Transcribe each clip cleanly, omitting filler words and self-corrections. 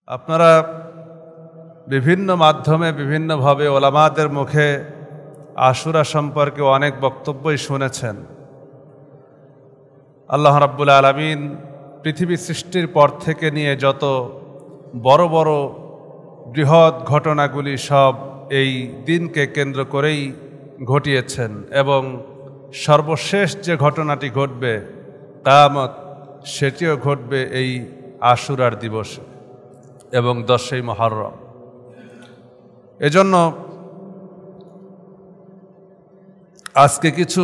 আপনারা বিভিন্ন মাধ্যমে বিভিন্নভাবে ওলামাদের মুখে আশুরা সম্পর্কে অনেক বক্তব্যই শুনেছেন। আল্লাহ রাব্বুল আলামিন পৃথিবী সৃষ্টির পর থেকে নিয়ে যত বড় বড় বৃহৎ ঘটনাগুলি সব এই দিনকে কেন্দ্র করেই ঘটিয়েছেন এবং সর্বশেষ যে ঘটনাটি ঘটবে কিয়ামত, সেটিও ঘটবে এই আশুরার দিবসে এবং 10ই মুহররম। এজন্য আজকে কিছু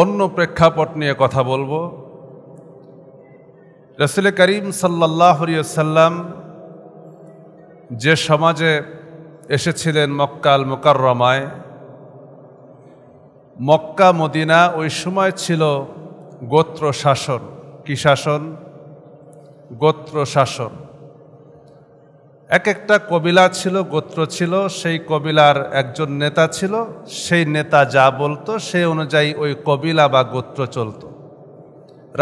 অন্য প্রেক্ষাপট নিয়ে কথা বলবো। রাসূল করিম সাল্লাল্লাহু আলাইহি ওয়াসাল্লাম যে সমাজে এসেছিলেন মক্কা আল মুকাররমায়, মক্কা মদিনা ওই সময় ছিল গোত্র শাসন। কি শাসন? গোত্র শাসন। এক একটা কবিলা ছিল, গোত্র ছিল, সেই কবিলার একজন নেতা ছিল, সেই নেতা যা বলতো সেই অনুযায়ী ওই কবিলা বা গোত্র চলত।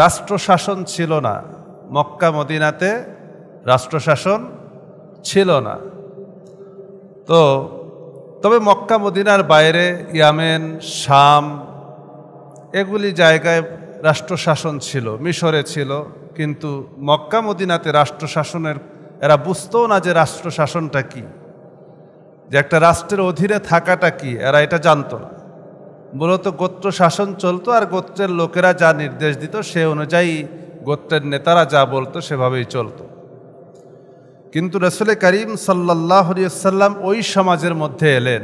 রাষ্ট্র শাসন ছিল না মক্কা মদিনাতে, রাষ্ট্র শাসন ছিল না। তবে মক্কা মদিনার বাইরে ইয়ামেন, শাম এগুলি জায়গায় রাষ্ট্র শাসন ছিল, মিশরে ছিল, কিন্তু মক্কা মদিনাতে রাষ্ট্র শাসনের এরা বুঝতো না যে রাষ্ট্র শাসনটা কি, যে একটা রাষ্ট্রের অধীনে থাকাটা কি, এরা এটা জানতো না। মূলত গোত্র শাসন চলতো আর গোত্রের লোকেরা যা নির্দেশ দিত সে অনুযায়ী গোত্রের নেতারা যা বলতো সেভাবেই চলতো। কিন্তু রাসূল করিম সাল্লাল্লাহু আলাইহি ওয়াসাল্লাম ওই সমাজের মধ্যে এলেন,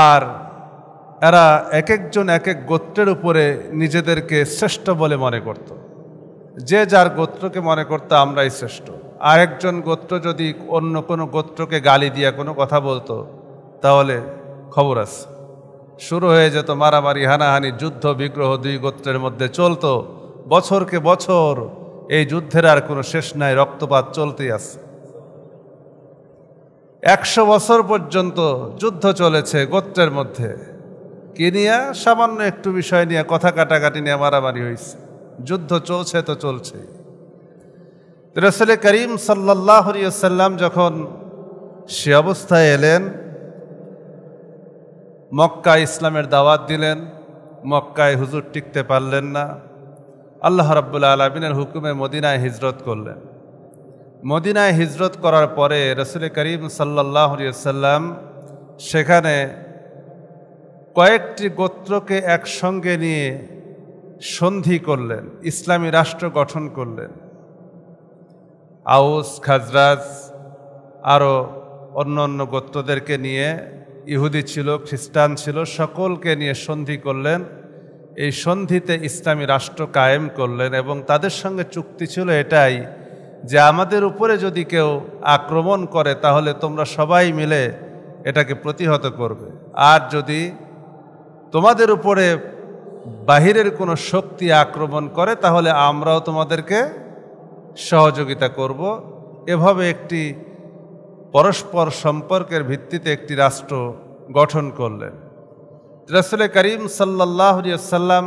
আর এরা এক একজন এক এক গোত্রের উপরে নিজেদেরকে শ্রেষ্ঠ বলে মনে করত। যে যার গোত্রকে মনে করতো আমরাই শ্রেষ্ঠ। আর একজন গোত্র যদি অন্য কোনো গোত্রকে গালি দিয়ে কোনো কথা বলতো তাহলে খবর আছে, শুরু হয়ে যেত মারামারি, হানাহানি, যুদ্ধ বিগ্রহ দুই গোত্রের মধ্যে চলতো বছরকে বছর। এই যুদ্ধের আর কোনো শেষ নাই, রক্তপাত চলতেই আছে। 100 বছর পর্যন্ত যুদ্ধ চলেছে গোত্রের মধ্যে। কি নিয়ে? সামান্য একটু বিষয় নিয়ে কথা কাটাকাটি নিয়ে মারামারি হয়েছে, যুদ্ধ চলছে তো চলছে। রাসূল করিম সাল্লাল্লাহু আলাইহি ওয়াসাল্লাম যখন সে অবস্থায় এলেন, মক্কায় ইসলামের দাওয়াত দিলেন, মক্কায় হুজুর টিকতে পারলেন না, আল্লাহ রাব্বুল আলামিনের হুকুমে মদিনায় হিজরত করলেন। মদিনায় হিজরত করার পরে রাসূল করিম সাল্লাল্লাহু আলাইহি ওয়াসাল্লাম সেখানে কয়েকটি গোত্রকে একসঙ্গে নিয়ে সন্ধি করলেন, ইসলামী রাষ্ট্র গঠন করলেন। আউস, খাজরাজ আরও অন্য অন্য গোত্রদেরকে নিয়ে, ইহুদি ছিল, খ্রিস্টান ছিল, সকলকে নিয়ে সন্ধি করলেন। এই সন্ধিতে ইসলামী রাষ্ট্র কায়েম করলেন এবং তাদের সঙ্গে চুক্তি ছিল এটাই যে আমাদের উপরে যদি কেউ আক্রমণ করে তাহলে তোমরা সবাই মিলে এটাকে প্রতিহত করবে, আর যদি তোমাদের উপরে বাহিরের কোনো শক্তি আক্রমণ করে তাহলে আমরাও তোমাদেরকে সহযোগিতা করব। এভাবে একটি পরস্পর সম্পর্কের ভিত্তিতে একটি রাষ্ট্র গঠন করলেন। রাসূল করিম সাল্লাল্লাহু আলাইহি ওয়াসাল্লাম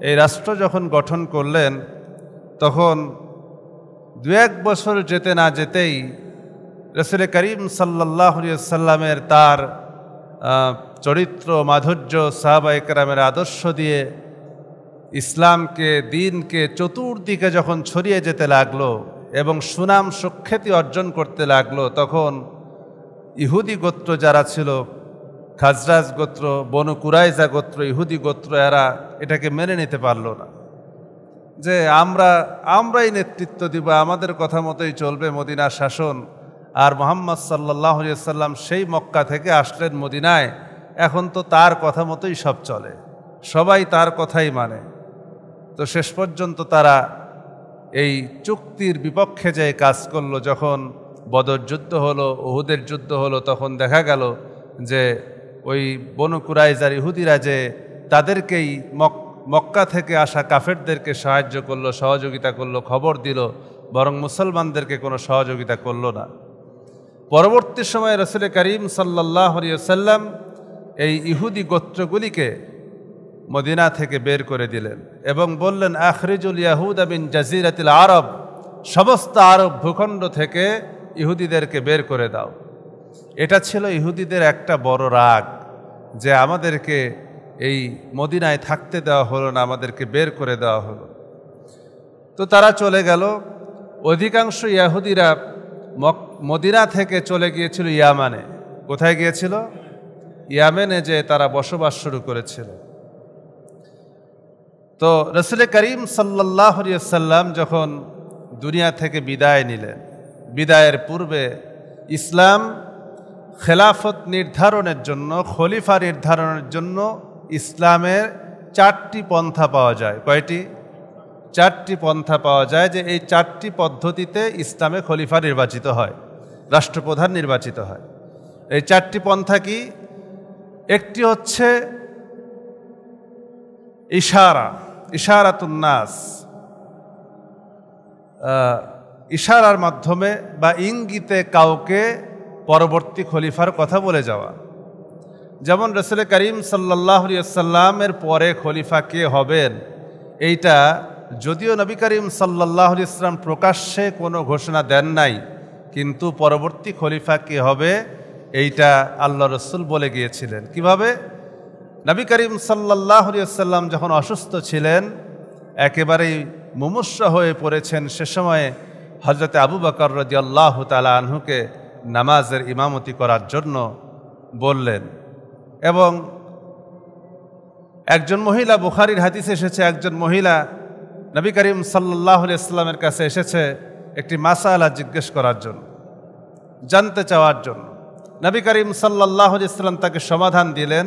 এই রাষ্ট্র যখন গঠন করলেন তখন 2-1 বছর যেতে না যেতেই রাসূল করিম সাল্লাল্লাহু আলাইহি ওয়াসাল্লামের তার চরিত্র, মাধুর্য, সাহাবায়ে কেরামের আদর্শ দিয়ে ইসলামকে, দিনকে চতুর্দিকে যখন ছড়িয়ে যেতে লাগলো এবং সুনাম সুখ্যাতি অর্জন করতে লাগলো, তখন ইহুদি গোত্র যারা ছিল, খাজরাজ গোত্র, বনু কুরাইজা গোত্র, ইহুদি গোত্র, এরা এটাকে মেনে নিতে পারল না যে আমরাই নেতৃত্ব দিব, আমাদের কথা মতোই চলবে মদিনার শাসন। আর মুহাম্মদ সাল্লাল্লাহু আলাইহি ওয়াসাল্লাম সেই মক্কা থেকে আসলেন মদিনায়, এখন তো তার কথা মতোই সব চলে, সবাই তার কথাই মানে। তো শেষ পর্যন্ত তারা এই চুক্তির বিপক্ষে যে কাজ করলো। যখন বদর যুদ্ধ হলো, উহুদের যুদ্ধ হলো, তখন দেখা গেল যে ওই বনু কুরাইজার ইহুদিরা যে তাদেরকেই মক্কা থেকে আসা কাফেরদেরকে সাহায্য করলো, সহযোগিতা করলো, খবর দিল, বরং মুসলমানদেরকে কোনো সহযোগিতা করলো না। পরবর্তী সময়ে রাসূল করিম সাল্লাল্লাহু আলাইহি ওয়াসাল্লাম এই ইহুদি গোত্রগুলিকে মদিনা থেকে বের করে দিলেন এবং বললেন, আখরিজুল ইয়াহুদা মিন জাজিরাতিল আরব, সমস্ত আরব ভূখণ্ড থেকে ইহুদিদেরকে বের করে দাও। এটা ছিল ইহুদিদের একটা বড় রাগ, যে আমাদেরকে এই মদিনায় থাকতে দেওয়া হলো না, আমাদেরকে বের করে দেওয়া হলো। তো তারা চলে গেল। অধিকাংশ ইহুদিরা মদিনা থেকে চলে গিয়েছিল ইয়ামানে। কোথায় গিয়েছিল? ইয়ামেনে, যে তারা বসবাস শুরু করেছিল। তো রাসূল করিম সাল্লাল্লাহু আলাইহি ওয়াসাল্লাম যখন দুনিয়া থেকে বিদায় নিলেন, বিদায়ের পূর্বে ইসলাম খেলাফত নির্ধারণের জন্য, খলিফা নির্ধারণের জন্য ইসলামের 4টি পন্থা পাওয়া যায়। কয়টি? 4টি পন্থা পাওয়া যায়, যে এই 4টি পদ্ধতিতে ইসলামে খলিফা নির্বাচিত হয়, রাষ্ট্রপ্রধান নির্বাচিত হয়। এই 4টি পন্থা কি? একটি হচ্ছে ইশারাতুন নাস, ইশারার মাধ্যমে বা ইঙ্গিতে কাউকে পরবর্তী খলিফার কথা বলে যাওয়া। যেমন রাসূল করিম সাল্লাল্লাহু আলাইহি ওয়াসাল্লামের পরে খলিফা কে হবেন, এইটা যদিও নবী করিম সাল্লাল্লাহু আলাইহি ওয়াসাল্লাম প্রকাশ্যে কোনো ঘোষণা দেন নাই, কিন্তু পরবর্তী খলিফা কে হবে এইটা আল্লাহ রসুল বলে গিয়েছিলেন। কিভাবে? নবী করিম সাল্লাল্লাহু আলাইহি ওয়াসাল্লাম যখন অসুস্থ ছিলেন, একেবারেই মুমূর্ষ হয়ে পড়েছেন, সে সময়ে হযরত আবু বকর রাদিয়াল্লাহু তাআলা আনহুকে নামাজের ইমামতি করার জন্য বললেন। এবং একজন মহিলা, বুখারীর হাদিসে এসেছে, একজন মহিলা নবী করিম সাল্লাল্লাহু আলাইহি ওয়াসাল্লামের কাছে এসেছে একটি মাসালা জিজ্ঞেস করার জন্য, জানতে চাওয়ার জন্য। নবী করিম সাল্লাল্লাহু আলাইহি ওয়াসাল্লাম তাকে সমাধান দিলেন।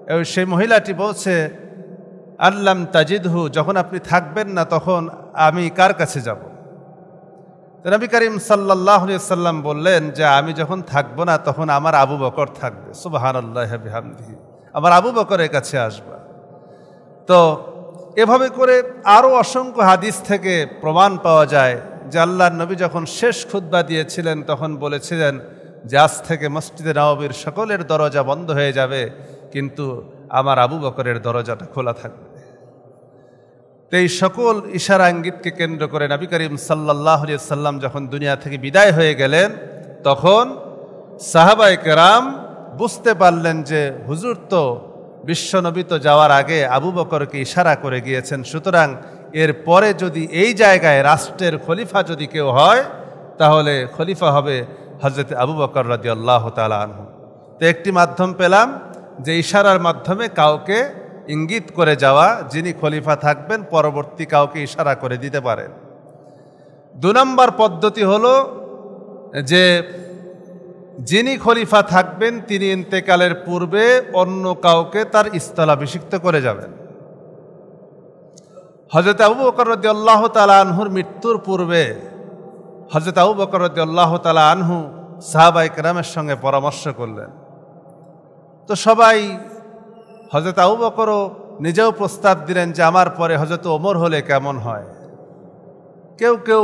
এবং সেই মহিলাটি বলছে, আল্লাম তাজিদহু, যখন আপনি থাকবেন না তখন আমি কার কাছে যাব? তো নবী করিম সাল্লাল্লাহু আলাইহি ওয়াসাল্লাম বললেন যে আমি যখন থাকবো না তখন আমার আবু বকর থাকবে। সুবহানাল্লাহি ওয়া বিহামদিহি, আমার আবু বকরের কাছে আসবা। তো এভাবে করে আরও অসংখ্য হাদিস থেকে প্রমাণ পাওয়া যায় যে আল্লাহর নবী যখন শেষ খুতবা দিয়েছিলেন তখন বলেছিলেন যে আজ থেকে মসজিদে নববীর সকলের দরজা বন্ধ হয়ে যাবে, কিন্তু আমার আবু বকরের দরজাটা খোলা থাকবে। তো এই সকল ইশারা ইঙ্গিতকে কেন্দ্র করে নবী করিম সাল্লাল্লাহু আলাইহি ওয়াসাল্লাম যখন দুনিয়া থেকে বিদায় হয়ে গেলেন, তখন সাহাবায়ে কেরাম বুঝতে পারলেন যে হুজুর তো, বিশ্বনবী তো যাওয়ার আগে আবু বকরকে ইশারা করে গিয়েছেন, সুতরাং এর পরে যদি এই জায়গায় রাষ্ট্রের খলিফা যদি কেউ হয়, তাহলে খলিফা হবে হযরত আবু বকর রাদিয়াল্লাহু তাআলা আনহু। তো একটি মাধ্যম পেলাম যে ইশারার মাধ্যমে কাউকে ইঙ্গিত করে যাওয়া, যিনি খলিফা থাকবেন পরবর্তী কাউকে ইশারা করে দিতে পারেন। 2 নম্বর পদ্ধতি হলো যে যিনি খলিফা থাকবেন তিনি ইন্তেকালের পূর্বে অন্য কাউকে তার স্থলাভিষিক্ত করে যাবেন। হযরত আবু বকর রাদিয়াল্লাহু তাআলা আনহুর মৃত্যুর পূর্বে হযরত আবু বকর রাদিয়াল্লাহু তাআলা আনহু সাহাবায়ে কেরামের সঙ্গে পরামর্শ করলেন। তো সবাই, হযরত আবু বকরও নিজেও প্রস্তাব দিলেন যে আমার পরে হযরত ওমর হলে কেমন হয়। কেউ কেউ,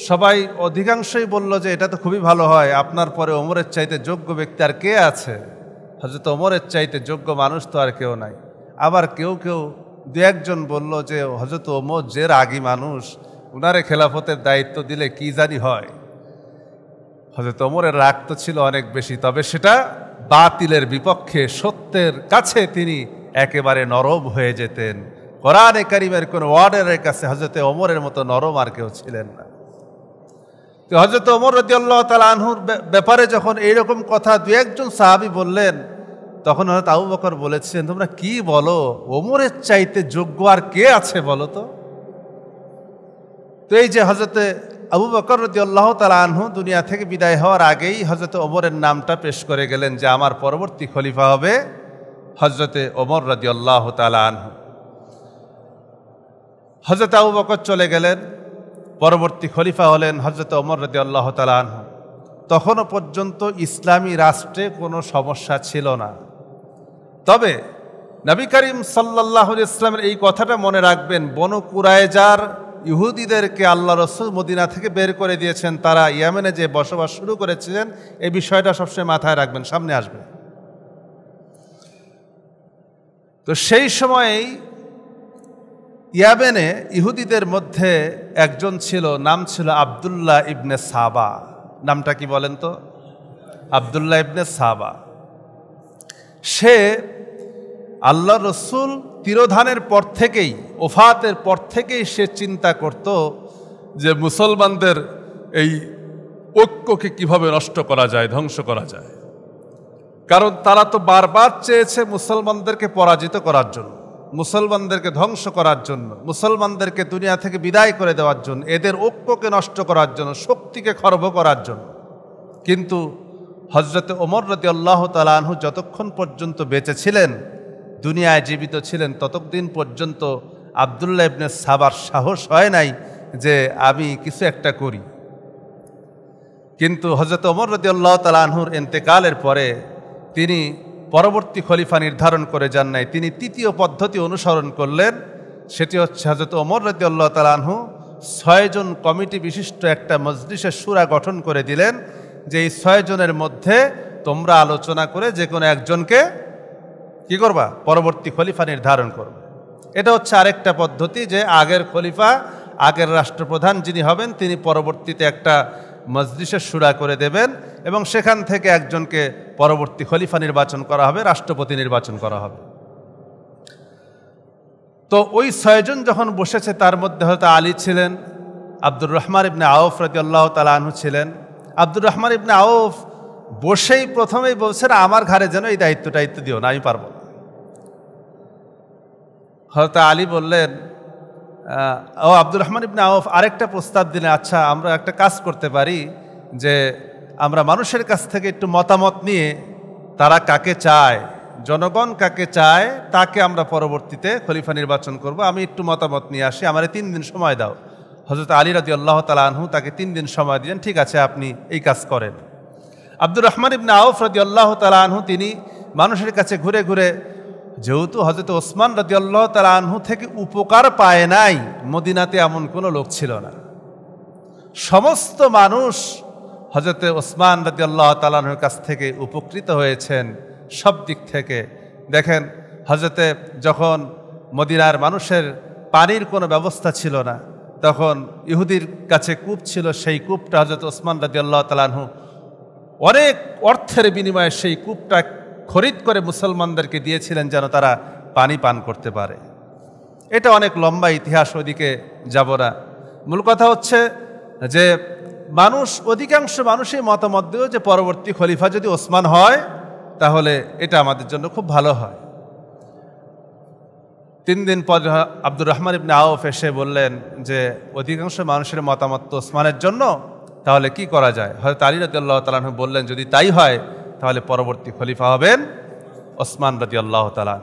সবাই অধিকাংশই বলল যে এটা তো খুবই ভালো হয়, আপনার পরে ওমরের চাইতে যোগ্য ব্যক্তি আর কে আছে? হযরত ওমরের চাইতে যোগ্য মানুষ তো আর কেউ নাই। আবার কেউ কেউ 2-1 বলল যে হযরত ওমর যে রাগী মানুষ, উনারে খেলাফতের দায়িত্ব দিলে কি জানি হয়। হযরত ওমরের রাগ তো ছিল অনেক বেশি, তবে সেটা বাতিলের বিপক্ষে, সত্যের কাছে তিনি একেবারে নরম হয়ে যেতেন। কোরআনে কারীমের কোন ওয়ার্ডের কাছে হযরত ওমরের মতো নরম আর কেউ ছিলেন না। তো হযরত ওমর রাদিয়াল্লাহু তাআলা আনহুর ব্যাপারে যখন এইরকম কথা 2-1 সাহাবী বললেন, তখন হযরত আবু বকর বলেছিলেন, তোমরা কি বলো, ওমরের চাইতে যোগ্য আর কে আছে বলো তো? তো এই যে হযরত আবু বকর রাদিয়াল্লাহু তাআলা আনহু দুনিয়া থেকে বিদায় হওয়ার আগেই হযরত ওমরের নামটা পেশ করে গেলেন যে আমার পরবর্তী খলিফা হবে হযরত ওমর রাদিয়াল্লাহু তাআলা আনহু। হযরত আবু বকর চলে গেলেন, পরবর্তী খলিফা হলেন হযরত ওমর রাদিয়াল্লাহু তাআলা আনহু। তখনও পর্যন্ত ইসলামী রাষ্ট্রে কোনো সমস্যা ছিল না। তবে নবী করিম সাল্লাল্লাহু আলাইহি ওয়াসাল্লামের এই কথাটা মনে রাখবেন, বনু কুরায়জার ইহুদিদেরকে আল্লাহ রসুল মদিনা থেকে বের করে দিয়েছেন, তারা ইয়েমেনে যে বসবাস শুরু করেছিলেন, এই বিষয়টা সবসময় মাথায় রাখবেন, সামনে আসবে। তো সেই সময়েই ইয়ামেনে ইহুদিদের মধ্যে একজন ছিল, নাম ছিল আবদুল্লাহ ইবনে সাবা। নামটা কি বলেন তো? আবদুল্লাহ ইবনে সাবা। সে আল্লাহ রসুল তিরোধানের পর থেকেই, ওফাতের পর থেকেই সে চিন্তা করত যে মুসলমানদের এই ঐক্যকে কিভাবে নষ্ট করা যায়, ধ্বংস করা যায়। কারণ তারা তো বারবার চেয়েছে মুসলমানদেরকে পরাজিত করার জন্য, মুসলমানদেরকে ধ্বংস করার জন্য, মুসলমানদেরকে দুনিয়া থেকে বিদায় করে দেওয়ার জন্য, এদের ঐক্যকে নষ্ট করার জন্য, শক্তিকে খর্ব করার জন্য। কিন্তু হজরতে ওমর রাদিয়াল্লাহু তাআলা আনহু যতক্ষণ পর্যন্ত বেঁচে ছিলেন, দুনিয়ায় জীবিত ছিলেন, ততদিন পর্যন্ত আবদুল্লাহ ইবনে সাবার সাহস হয় নাই যে আমি কিছু একটা করি। কিন্তু হজরত ওমর রাদিয়াল্লাহু তাআলা আনহুর ইন্তেকালের পরে তিনি পরবর্তী খলিফা নির্ধারণ করে যান নাই, তিনি তৃতীয় পদ্ধতি অনুসরণ করলেন। সেটি হচ্ছে হজরত ওমর রাদিয়াল্লাহু তাআলা আনহু 6 জন কমিটি বিশিষ্ট একটা মজলিসের শুরা গঠন করে দিলেন যে এই 6 জনের মধ্যে তোমরা আলোচনা করে যে কোনো একজনকে কি করবা, পরবর্তী খলিফা নির্ধারণ করবে। এটা হচ্ছে আরেকটা পদ্ধতি যে আগের খলিফা, আগের রাষ্ট্রপ্রধান যিনি হবেন, তিনি পরবর্তীতে একটা মজলিসের শুরা করে দেবেন এবং সেখান থেকে একজনকে পরবর্তী খলিফা নির্বাচন করা হবে, রাষ্ট্রপতি নির্বাচন করা হবে। তো ওই 6 জন যখন বসেছে, তার মধ্যে হয়তো আলী ছিলেন, আব্দুর রহমান ইবনে আউফ রাদিয়াল্লাহু তাআলা আনহু ছিলেন। আব্দুর রহমান ইবনে আউফ বসেই প্রথমেই বলছেন, আমার ঘাড়ে যেন এই দায়িত্ব দিও না, আমি পারবো না। হয়তো আলী বললেন, আব্দুর রহমান ইবনে আউফ আরেকটা প্রস্তাব দিলেন, আচ্ছা আমরা একটা কাজ করতে পারি যে আমরা মানুষের কাছ থেকে একটু মতামত নিয়ে তারা কাকে চায়, জনগণ কাকে চায়, তাকে আমরা পরবর্তীতে খলিফা নির্বাচন করব। আমি একটু মতামত নিয়ে আসি, আমারে 3 দিন সময় দাও। হযরত আলী রাদিয়াল্লাহু তাআলা আনহু তাকে 3 দিন সময় দিলেন। ঠিক আছে, আপনি এই কাজ করেন। আব্দুর রহমান ইবনে আউফ রাদিয়াল্লাহু তাআলা আনহু তিনি মানুষের কাছে ঘুরে ঘুরে, যেহেতু হযরত ওসমান রাদিয়াল্লাহু তাআলা আনহু থেকে উপকার পায় নাই, মদিনাতে এমন কোনো লোক ছিল না। সমস্ত মানুষ হযরত ওসমান রাদিয়াল্লাহু তাআলা আনহুর কাছ থেকে উপকৃত হয়েছেন সব দিক থেকে। দেখেন, হযরতে যখন মদিনার মানুষের পানির কোনো ব্যবস্থা ছিল না, তখন ইহুদির কাছে কূপ ছিল, সেই কূপটা হযরত ওসমান রাদিয়াল্লাহু তাআলা আনহু অনেক অর্থের বিনিময়ে সেই কূপটা খরিদ করে মুসলমানদেরকে দিয়েছিলেন যেন তারা পানি পান করতে পারে। এটা অনেক লম্বা ইতিহাস, ওদিকে যাব না। মূল কথা হচ্ছে যে অধিকাংশ মানুষই মতামত দিল যে পরবর্তী খলিফা যদি ওসমান হয় তাহলে এটা আমাদের জন্য খুব ভালো হয়। 3 দিন পর আব্দুর রহমান ইবনে আউফ এসে বললেন যে অধিকাংশ মানুষের মতামত তো ওসমানের জন্য, তাহলে কি করা যায়? হযরত আলী রাদিয়াল্লাহু তাআলা আনহু বললেন, যদি তাই হয় তাহলে পরবর্তী খলিফা হবেন ওসমান রাদিয়াল্লাহু তাআলা।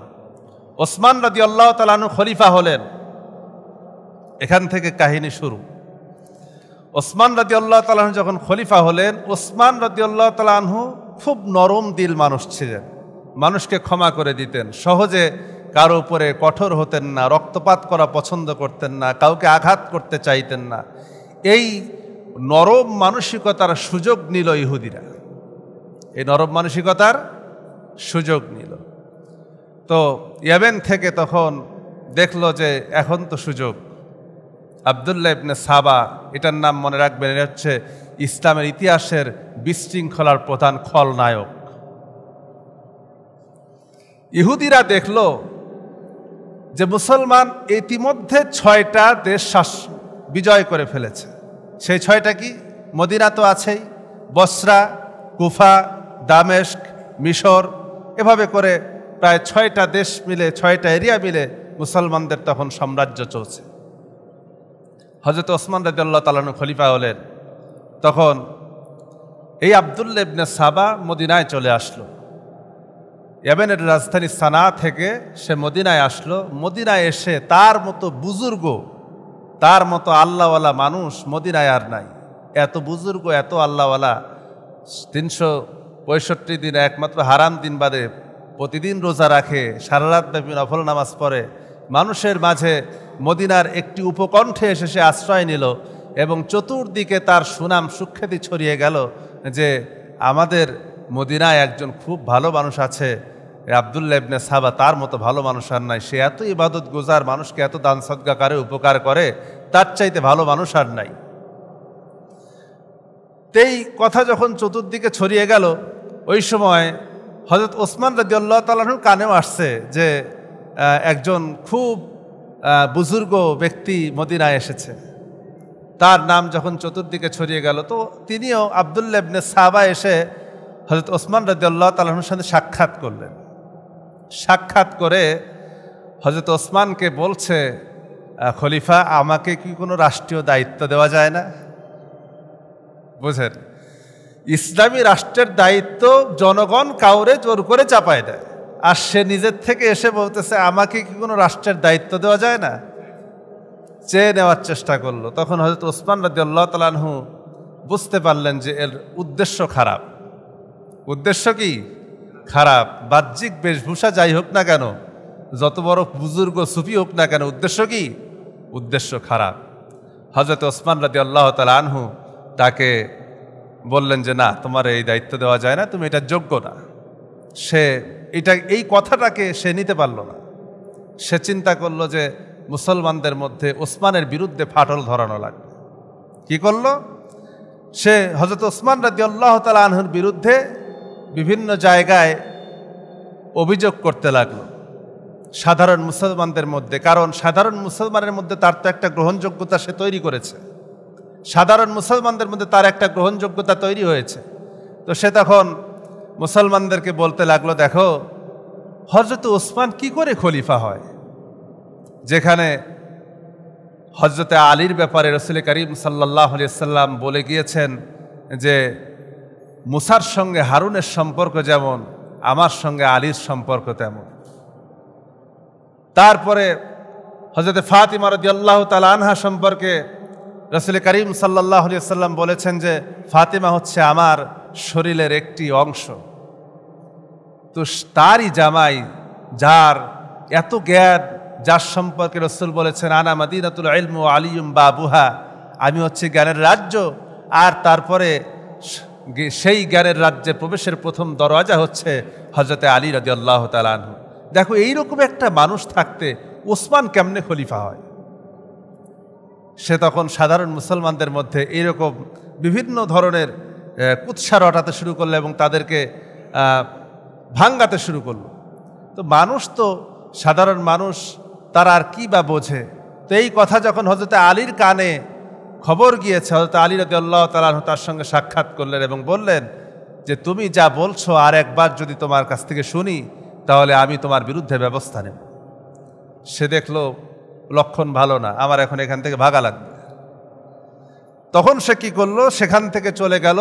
ওসমান রাদিয়াল্লাহু তাআলা আনহু খলিফা হলেন। এখান থেকে কাহিনী শুরু। ওসমান রাদিয়াল্লাহু তাআলা আনহু যখন খলিফা হলেন, ওসমান রাদিয়াল্লাহু তাআলা আনহু খুব নরম দিল মানুষ ছিলেন, মানুষকে ক্ষমা করে দিতেন, সহজে কারো উপরে কঠোর হতেন না, রক্তপাত করা পছন্দ করতেন না, কাউকে আঘাত করতে চাইতেন না। এই নরম মানসিকতার সুযোগ নিল ইহুদিরা, এই নরম মানসিকতার সুযোগ নিল। তো ইয়েমেন থেকে তখন দেখলো যে এখন তো সুযোগ। আবদুল্লাহ ইবনে সাবা, এটার নাম মনে রাখবেন, এটা হচ্ছে ইসলামের ইতিহাসের বিশৃঙ্খলার প্রধান খলনায়ক। ইহুদিরা দেখলো যে মুসলমান ইতিমধ্যে 6টা দেশ বিজয় করে ফেলেছে। সেই 6টা কি? মদিনা তো আছেই, বসরা, কুফা, দামেস্ক, মিশর, এভাবে করে প্রায় 6টা দেশ মিলে, 6টা এরিয়া মিলে মুসলমানদের তখন সাম্রাজ্য চলছে। হযরত ওসমান রাদিয়াল্লাহু তাআলা আনহু খলিফা হলেন। তখন এই আবদুল্লাহ ইবনে সাবা মদিনায় চলে আসলো। ইয়েমেনের রাজধানী সানা থেকে সে মদিনায় আসলো। মদিনায় এসে তার মতো বুজুর্গ, তার মতো আল্লাহওয়ালা মানুষ মদিনায় আর নাই। এত বুজুর্গ, এত আল্লাহওয়ালা, 365 দিন একমাত্র হারাম দিন বাদে প্রতিদিন রোজা রাখে, সারা রাত ব্যাপী নফল নামাজ পড়ে, মানুষের মাঝে মদিনার একটি উপকণ্ঠে এসে সে আশ্রয় নিল এবং চতুর্দিকে তার সুনাম সুখ্যাতি ছড়িয়ে গেল যে আমাদের মদিনায় একজন খুব ভালো মানুষ আছে, আব্দুল্লাহ ইবনে সাবা তার মতো ভালো মানুষ আর নাই, সে এত ইবাদত গুজার, মানুষকে এত দান সদকা করে, উপকার করে, তার চাইতে ভালো মানুষ আর নাই। এই কথা যখন চতুর্দিকে ছড়িয়ে গেল, ওই সময় হযরত ওসমান রাদিয়াল্লাহু তাআলা আনহুর কানেও আসছে যে একজন খুব বুজুর্গ ব্যক্তি মদিনায় এসেছে। তার নাম যখন চতুর্দিকে ছড়িয়ে গেল, তো তিনিও আব্দুল্লাহ ইবনে সাবা এসে হযরত ওসমান রাদিয়াল্লাহু তাআলা আনহুর সাথে সাক্ষাৎ করলেন। সাক্ষাৎ করে হযরত ওসমানকে বলছে, খলিফা, আমাকে কি কোনো রাষ্ট্রীয় দায়িত্ব দেওয়া যায় না? বুঝেন, ইসলামী রাষ্ট্রের দায়িত্ব জনগণ কাউরে জোর করে চাপায় দেয়, আর সে নিজের থেকে এসে বলতেছে আমাকে কি কোনো রাষ্ট্রের দায়িত্ব দেওয়া যায় না? চেয়ে নেওয়ার চেষ্টা করলো। তখন হযরত ওসমান রাদিয়াল্লাহু তাআলা আনহু বুঝতে পারলেন যে এর উদ্দেশ্য খারাপ। উদ্দেশ্য কি? খারাপ। বাহ্যিক বেশভূষা যাই হোক না কেন, যত বড় বুজুর্গ সুফি হোক না কেন, উদ্দেশ্য কি? উদ্দেশ্য খারাপ। হযরত ওসমান রাদিয়াল্লাহু তাআলা আনহু তাকে বললেন যে না, তোমার এই দায়িত্ব দেওয়া যায় না, তুমি এটা যোগ্য না। সে এই কথাটাকে সে নিতে পারল না। সে চিন্তা করলো যে মুসলমানদের মধ্যে ওসমানের বিরুদ্ধে ফাটল ধরানো লাগবে। কি করলো? সে হযরত ওসমান রাদিয়াল্লাহু তাআলা আনহুর বিরুদ্ধে বিভিন্ন জায়গায় অভিযোগ করতে লাগলো সাধারণ মুসলমানদের মধ্যে। কারণ সাধারণ মুসলমানের মধ্যে তার তো একটা গ্রহণযোগ্যতা সে তৈরি করেছে, সাধারণ মুসলমানদের মধ্যে তার একটা গ্রহণযোগ্যতা তৈরি হয়েছে। তো সে তখন মুসলমানদেরকে বলতে লাগলো, দেখো হযরত ওসমান কি করে খলিফা হয়, যেখানে হযরতে আলীর ব্যাপারে রাসূল করিম সাল্লাল্লাহু আলাইহি ওয়াসাল্লাম বলে গিয়েছেন যে মুসার সঙ্গে হারুনের সম্পর্ক যেমন, আমার সঙ্গে আলীর সম্পর্ক তেমন। তারপরে হযরতে ফাতিমা রাদিয়াল্লাহু তাআলা আনহা সম্পর্কে রাসূল করিম সাল্লাল্লাহু আলাইহি ওয়াসাল্লাম বলেছেন যে ফাতিমা হচ্ছে আমার শরীরের একটি অংশ। তো তারই জামাই, যার এত জ্ঞান, যার সম্পর্কে রাসূল বলেছেন আনা মাদিনাতুল ইলম ওয়া আলিয়ুম বাবুহা, আমি হচ্ছে জ্ঞানের রাজ্য, আর তারপরে সেই জ্ঞানের রাজ্যে প্রবেশের প্রথম দরওয়াজা হচ্ছে হযরতে আলী রাদিয়াল্লাহু তাআলা আনহু। দেখো, এইরকম একটা মানুষ থাকতে ওসমান কেমনে খলিফা হয়? সে তখন সাধারণ মুসলমানদের মধ্যে এইরকম বিভিন্ন ধরনের কুৎসা রটাতে শুরু করলো এবং তাদেরকে ভাঙ্গাতে শুরু করলো। তো মানুষ তো সাধারণ মানুষ, তারা আর কি বা বোঝে? তো এই কথা যখন হযরতে আলীর কানে খবর গিয়েছে, হযরত আলী রাদিয়াল্লাহু তাআলা আনহু তার সঙ্গে সাক্ষাৎ করলেন এবং বললেন যে তুমি যা বলছো আর একবার যদি তোমার কাছ থেকে শুনি, তাহলে আমি তোমার বিরুদ্ধে ব্যবস্থা নেব। সে দেখলো লক্ষণ ভালো না, আমার এখন এখান থেকে ভাগা লাগবে। তখন সে কি করলো? সেখান থেকে চলে গেল,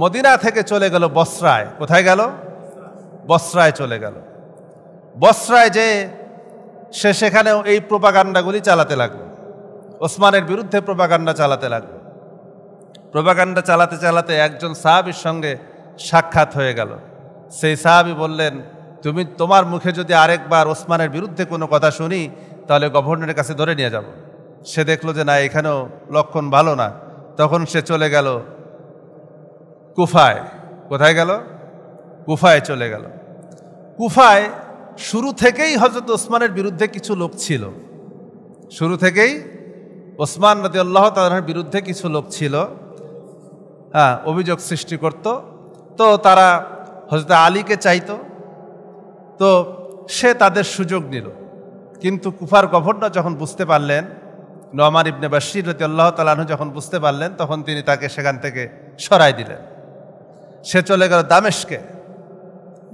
মদিনা থেকে চলে গেল বসরায়। কোথায় গেল? বসরায় চলে গেল। বসরায় যে সে সেখানেও এই প্রোপাগান্ডাগুলি চালাতে লাগলো, ওসমানের বিরুদ্ধে প্রোপাগান্ডা চালাতে লাগলো। প্রোপাগান্ডা চালাতে চালাতে একজন সাহাবীর সঙ্গে সাক্ষাৎ হয়ে গেল। সেই সাহাবী বললেন, তোমার মুখে যদি আরেকবার ওসমানের বিরুদ্ধে কোনো কথা শুনি, তাহলে গভর্নরের কাছে ধরে নিয়ে যাব। সে দেখলো যে না, এখানেও লক্ষণ ভালো না। তখন সে চলে গেল কুফায়। কোথায় গেল? কুফায় চলে গেল। কুফায় শুরু থেকেই হযরত ওসমানের বিরুদ্ধে কিছু লোক ছিল। শুরু থেকেই ওসমান রাদিয়াল্লাহু তাআলার বিরুদ্ধে কিছু লোক ছিল, অভিযোগ সৃষ্টি করত। তো তারা হযরত আলীকে চাইতো, তো সে তাদের সুযোগ নিল। কিন্তু কুফার গভর্নর যখন বুঝতে পারলেন, নোমান ইবনে বাশির রাদিয়াল্লাহু তাআলা আনহু যখন বুঝতে পারলেন, তখন তিনি তাকে সেখান থেকে সরাই দিলেন। সে চলে গেল দামেস্কে।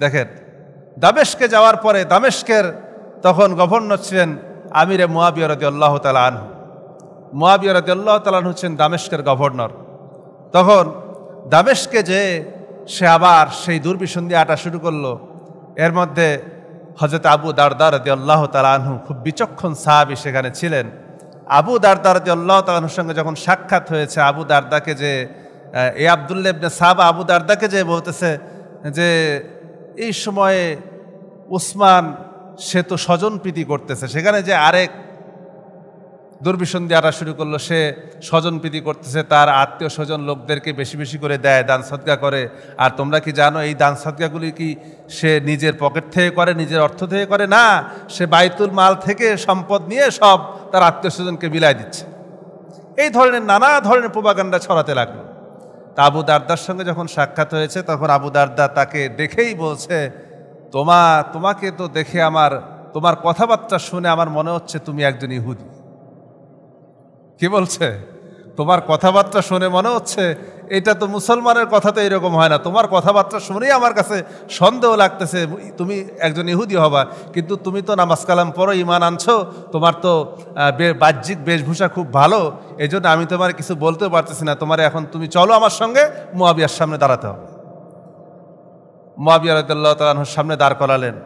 দেখেন, দামেস্কে যাওয়ার পরে দামেস্কের তখন গভর্নর ছিলেন আমিরে মুয়াবিয়া রাদিয়াল্লাহু তাআলা আনহু। মুয়াবিয়া রাদিয়াল্লাহু তাআলা আনহু ছিলেন দামেস্কের গভর্নর। তখন দামেস্কে যে সে আবার সেই দুর্বিসন্ধি আটা শুরু করলো। এর মধ্যে হযরত আবু দারদা রাদিয়াল্লাহু তাআলা আনহু, খুব বিচক্ষণ সাহাবী, সেখানে ছিলেন। আবু দারদা রাদিয়াল্লাহু তাআলা আনহুর সঙ্গে যখন সাক্ষাৎ হয়েছে, আবু দারদাকে যে আব্দুল্লাহ ইবনে সাবা আবু দারদাকে যে বলতেছে যে এই সময়ে ওসমান সে তো স্বজনপ্রীতি করতেছে, সেখানে যে আরেক দুর্বিসন্ধি আনা শুরু করলো। সে স্বজনপ্রীতি করতেছে, তার আত্মীয় স্বজন লোকদেরকে বেশি বেশি করে দেয়, দান সদকা করে। আর তোমরা কি জানো এই দান সদকাগুলি কি সে নিজের পকেট থেকে করে, নিজের অর্থ থেকে করে না, সে বাইতুল মাল থেকে সম্পদ নিয়ে সব তার আত্মীয় স্বজনকে বিলায় দিচ্ছে। এই ধরনের নানা ধরনের প্রোপাগান্ডা ছড়াতে লাগলো। তা আবু দারদার সঙ্গে যখন সাক্ষাৎ হয়েছে তখন আবু দারদা তাকে দেখেই বলছে, তোমাকে তো দেখে তোমার কথাবার্তা শুনে আমার মনে হচ্ছে তুমি একজন ইহুদি। কি বলছে? তোমার কথাবার্তা শুনে মনে হচ্ছে এটা তো মুসলমানের কথা, তো এরকম হয় না। তোমার কথাবার্তা শুনেই আমার কাছে সন্দেহ লাগতেছে তুমি একজন ইহুদি হবা, কিন্তু তুমি তো নামাজ কালাম পড়ো, ঈমান আনছো, তোমার তো বাহ্যিক বেশভূষা খুব ভালো, এই জন্য আমি তোমার কিছু বলতেও পারতেছি না। এখন তুমি চলো আমার সঙ্গে মুআবিয়ার সামনে দাঁড়াতে হবে। মুআবিয়া রাদিয়াল্লাহু তাআলা আনহুর সামনে দাঁড় করালেন।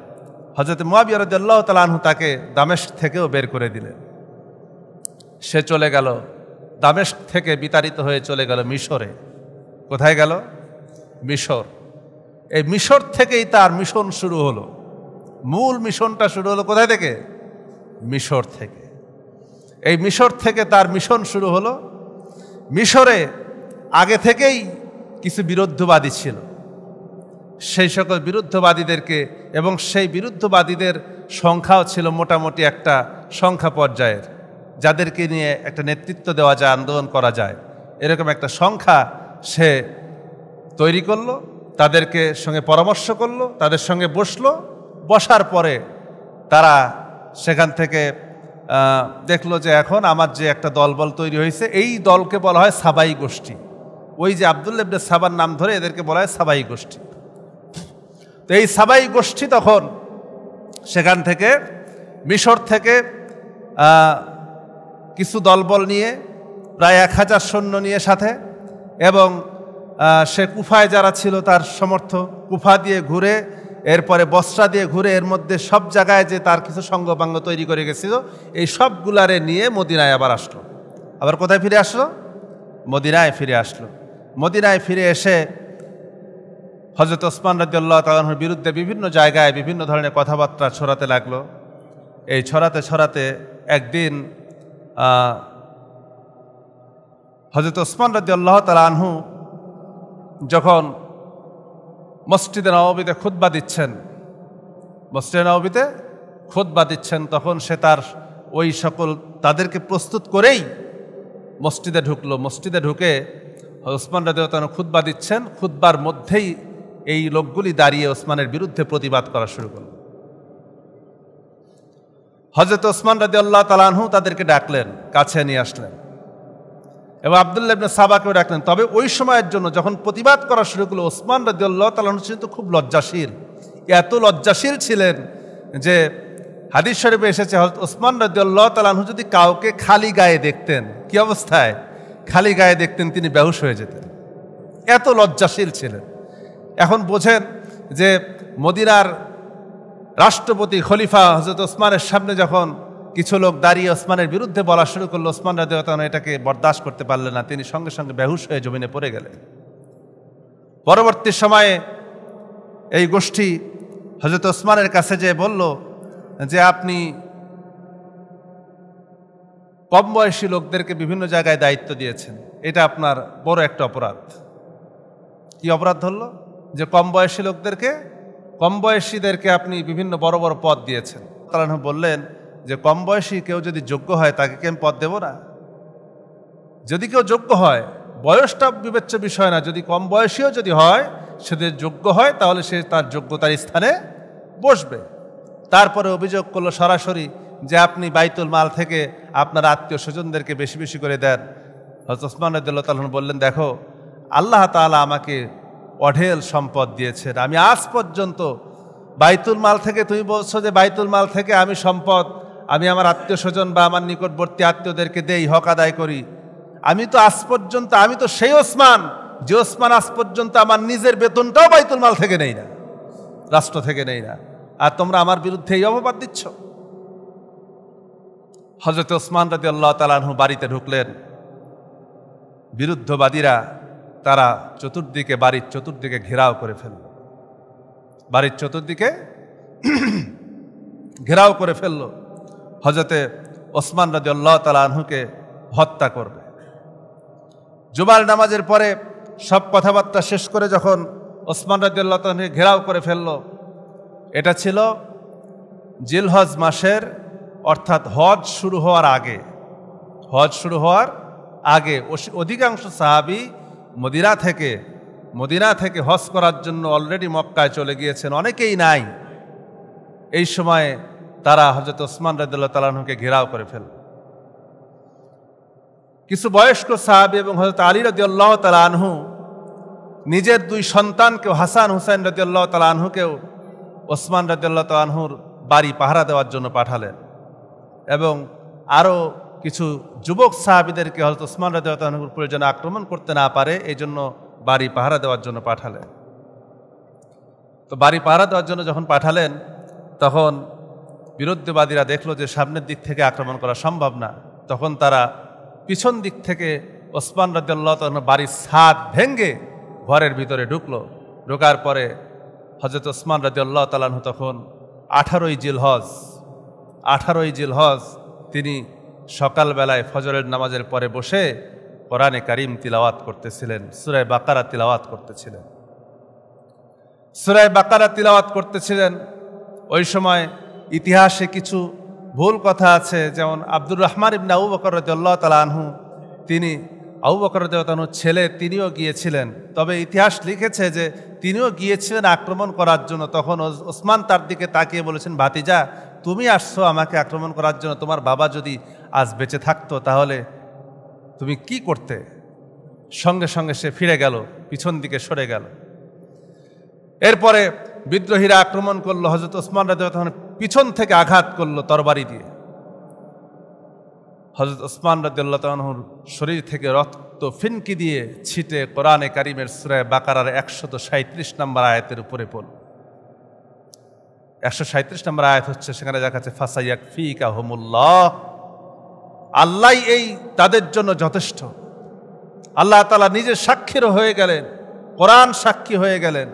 হযরত মুআবিয়া রাদিয়াল্লাহু তাআলা আনহু তাকে দামেস্ক থেকেও বের করে দিলেন। সে চলে গেল দামেস্ক থেকে, বিতাড়িত হয়ে চলে গেল মিশরে। কোথায় গেল? মিশর। এই মিশর থেকেই তার মিশন শুরু হলো। মূল মিশনটা শুরু হলো কোথায় থেকে? মিশর থেকে। এই মিশর থেকে তার মিশন শুরু হলো। মিশরে আগে থেকেই কিছু বিরুদ্ধবাদী ছিল। সেই সকল বিরুদ্ধবাদীদেরকে, এবং সেই বিরুদ্ধবাদীদের সংখ্যাও ছিল মোটামুটি একটা সংখ্যা পর্যায়ের, যাদেরকে নিয়ে একটা নেতৃত্ব দেওয়া যায়, আন্দোলন করা যায়, এরকম একটা সংখ্যা সে তৈরি করলো। তাদেরকে সঙ্গে পরামর্শ করলো, তাদের সঙ্গে বসলো। বসার পরে তারা সেখান থেকে দেখলো যে এখন আমার যে একটা দলবল তৈরি হয়েছে, এই দলকে বলা হয় সাবাই গোষ্ঠী। ওই যে আব্দুল্লাহ ইবনে সাবার নাম ধরে এদেরকে বলা হয় সাবাই গোষ্ঠী। তো এই সাবাই গোষ্ঠী তখন সেখান থেকে মিশর থেকে কিছু দলবল নিয়ে, প্রায় 1000 সৈন্য নিয়ে সাথে, এবং সে কুফায় যারা ছিল তার সমর্থক, কুফা দিয়ে ঘুরে, এরপরে বসরা দিয়ে ঘুরে, এর মধ্যে সব জায়গায় যে তার কিছু সঙ্গবাঙ্গ তৈরি করে গেছিল, এই সবগুলারে নিয়ে মদিনায় আবার আসলো। আবার কোথায় ফিরে আসলো? মদিনায় ফিরে আসলো। মদিনায় ফিরে এসে হযরত ওসমান রাদিয়াল্লাহু তাআলা আনহুর বিরুদ্ধে বিভিন্ন জায়গায় বিভিন্ন ধরনের কথাবার্তা ছড়াতে লাগলো। এই ছড়াতে ছড়াতে একদিন হযরত ওসমান রাদিয়াল্লাহু তাআলা আনহু যখন মসজিদে নববীতে খুতবা দিচ্ছেন, তখন সে তার ওই সকল তাদেরকে প্রস্তুত করেই মসজিদে ঢুকলো। মসজিদে ঢুকে ওসমান রাদিয়াল্লাহু তাআলা খুতবা দিচ্ছেন, খুতবার মধ্যেই এই লোকগুলি দাঁড়িয়ে ওসমানের বিরুদ্ধে প্রতিবাদ করা শুরু করল। হযরত ওসমান রাদিয়াল্লাহু তাআলা আনহু তাদেরকে ডাকলেন, কাছে নিয়ে আসলেন, এবং আব্দুল্লাহ ইবনে সাবাকেও ডাকলেন। তবে ওই সময়ের জন্য যখন প্রতিবাদ করা শুরু করলো, ওসমান রাদিয়াল্লাহু তাআলা আনহু কিন্তু খুব লজ্জাশীল। এত লজ্জাশীল ছিলেন যে হাদিস শরীফে এসেছে হযরত ওসমান রাদিয়াল্লাহু তাআলা আনহু যদি কাউকে খালি গায়ে দেখতেন, কি অবস্থায় খালি গায়ে দেখতেন, তিনি বেহুশ হয়ে যেতেন। এত লজ্জাশীল ছিলেন। এখন বোঝেন যে মদিনার রাষ্ট্রপতি খলিফা হযরত ওসমানের সামনে যখন কিছু লোক দাঁড়িয়ে ওসমানের বিরুদ্ধে বলা শুরু করলো, ওসমান রাদিয়াল্লাহু তাআলা এটাকে বরদাস্ত করতে পারলেন না। তিনি সঙ্গে সঙ্গে বেহুশ হয়ে জমিনে পড়ে গেলেন। পরবর্তী সময়ে এই গোষ্ঠী হযরত ওসমানের কাছে যেয়ে বলল যে আপনি কম বয়সী লোকদেরকে বিভিন্ন জায়গায় দায়িত্ব দিয়েছেন, এটা আপনার বড় একটা অপরাধ। কি অপরাধ ধরলো? যে কম বয়সীদেরকে আপনি বিভিন্ন বড় বড় পদ দিয়েছেন। তারা বললেন যে কম বয়সী কেউ যদি যোগ্য হয় তাকে কি আমি পদ দেব না? যদি কেউ যোগ্য হয়, বয়সটা বিবেচ্য বিষয় না, যদি কম বয়সীও যদি হয়, সে যোগ্য হয়, তাহলে সে তার যোগ্যতার স্থানে বসবে। তারপরে অভিযোগ করলো সরাসরি যে আপনি বাইতুল মাল থেকে আপনার আত্মীয় স্বজনদেরকে বেশি বেশি করে দেন। হযরত ওসমান রাদিয়াল্লাহু তাআলা বললেন, দেখো আল্লাহ তাআলা আমাকে অঢেল সম্পদ দিয়েছেন, আমি আজ পর্যন্ত বাইতুল মাল থেকে, তুমি বলছো যে বাইতুল মাল থেকে আমি সম্পদ আমি আমার আত্মীয় স্বজন বা আমার নিকটবর্তী আত্মীয়দেরকে দেই, হক আদায় করি, আমি তো আজ পর্যন্ত, আমি তো সেই ওসমান যে ওসমান আজ পর্যন্ত আমার নিজের বেতনটাও বাইতুল মাল থেকে নেই না, রাষ্ট্র থেকে নেই না, আর তোমরা আমার বিরুদ্ধে এই অপবাদ দিচ্ছ। হযরত ওসমান রাদিয়াল্লাহু তাআলা আনহু বাড়িতে ঢুকলেন। বিরুদ্ধবাদীরা তারা বাড়ির চতুর্দিকে ঘেরাও করে ফেলল। ঘেরাও করে ফেলল। হযরতে ওসমান রাদিয়াল্লাহু তাআলা আনহুকে হত্যা করবে। জুমার নামাজের পরে সব কথাবার্তা শেষ করে যখন ওসমান রাদিয়াল্লাহু তাআলা আনহুকে ঘেরাও করে ফেলল, এটা ছিল জিলহজ মাসের অর্থাৎ হজ শুরু হওয়ার আগে। হজ শুরু হওয়ার আগে অধিকাংশ সাহাবী মদিনা থেকে হজ করার জন্য অলরেডি মক্কায় চলে গিয়েছেন, অনেকেই নাই। এই সময়ে তারা হযরত ওসমান রাদিয়াল্লাহু তাআলা আনহুকে ঘেরাও করে ফেলল। কিছু বয়স্ক সাহাবী এবং হযরত আলী রাদিয়াল্লাহু তাআলা আনহু নিজের দুই সন্তানকেও, হাসান হুসাইন রাদিয়াল্লাহু তাআলা আনহুকেও ওসমান রাদিয়াল্লাহু তাআলা আনহুর বাড়ি পাহারা দেওয়ার জন্য পাঠালেন এবং আরও কিছু যুবক সাহাবীদেরকে হযরত ওসমান রাদিয়াল্লাহু তাআলা আনহুর উপরে যেন আক্রমণ করতে না পারে এই জন্য বাড়ি পাহারা দেওয়ার জন্য পাঠালেন। তো বাড়ি পাহারা দেওয়ার জন্য যখন পাঠালেন তখন বিরুদ্ধবাদীরা দেখলো যে সামনের দিক থেকে আক্রমণ করা সম্ভব না, তখন তারা পিছন দিক থেকে ওসমান রাদিয়াল্লাহু তাআলা আনহুর বাড়ির ছাদ ভেঙে ঘরের ভিতরে ঢুকলো। ঢোকার পরে হযরত ওসমান রাদিয়াল্লাহু তাআলা আনহু তখন 18ই জিলহজ তিনি সকালবেলায় ফজরের নামাজের পরে বসে কোরআনে কারীম তিলাওয়াত করতেছিলেন, সূরা বাকারা তিলাওয়াত করতেছিলেন। ওই সময় ইতিহাসে কিছু ভুল কথা আছে, যেমন আব্দুর রহমান ইবনে আবু বকর রাদিয়াল্লাহু তাআলা আনহু, তিনি আবু বকর রাদিয়াল্লাহু তাআলা আনহুর ছেলে, তিনিও গিয়েছিলেন। তবে ইতিহাস লিখেছে যে তিনিও গিয়েছিলেন আক্রমণ করার জন্য। তখন ওসমান তার দিকে তাকিয়ে বলেছেন, ভাতিজা তুমি আসছো আমাকে আক্রমণ করার জন্য, তোমার বাবা যদি আজ বেঁচে থাকতো তাহলে তুমি কি করতে? সঙ্গে সঙ্গে সে ফিরে গেল, পিছন দিকে সরে গেল। এরপরে বিদ্রোহীরা আক্রমণ করলো, হযরত ওসমান রাদিয়াল্লাহু তাআলা পিছন থেকে আঘাত করলো তরবারি দিয়ে। হযরত ওসমান রাদিয়াল্লাহু তাআলা আনহুর শরীর থেকে রক্ত ফিনকি দিয়ে ছিটে কোরআনে কারীমের সূরা বাকারার 137 নম্বর আয়াতের উপরে পড়ল। 137 নম্বর আয়াত হচ্ছে, সেখানে দেখা যাচ্ছে ফাসায়াকফিকাহুমুল্লাহ, আল্লাহ এই তাদের জন্য যথেষ্ট। আল্লাহ তাআলা নিজে সাক্ষীর হয়ে গেলেন, কোরআন সাক্ষী হয়ে গেলেন।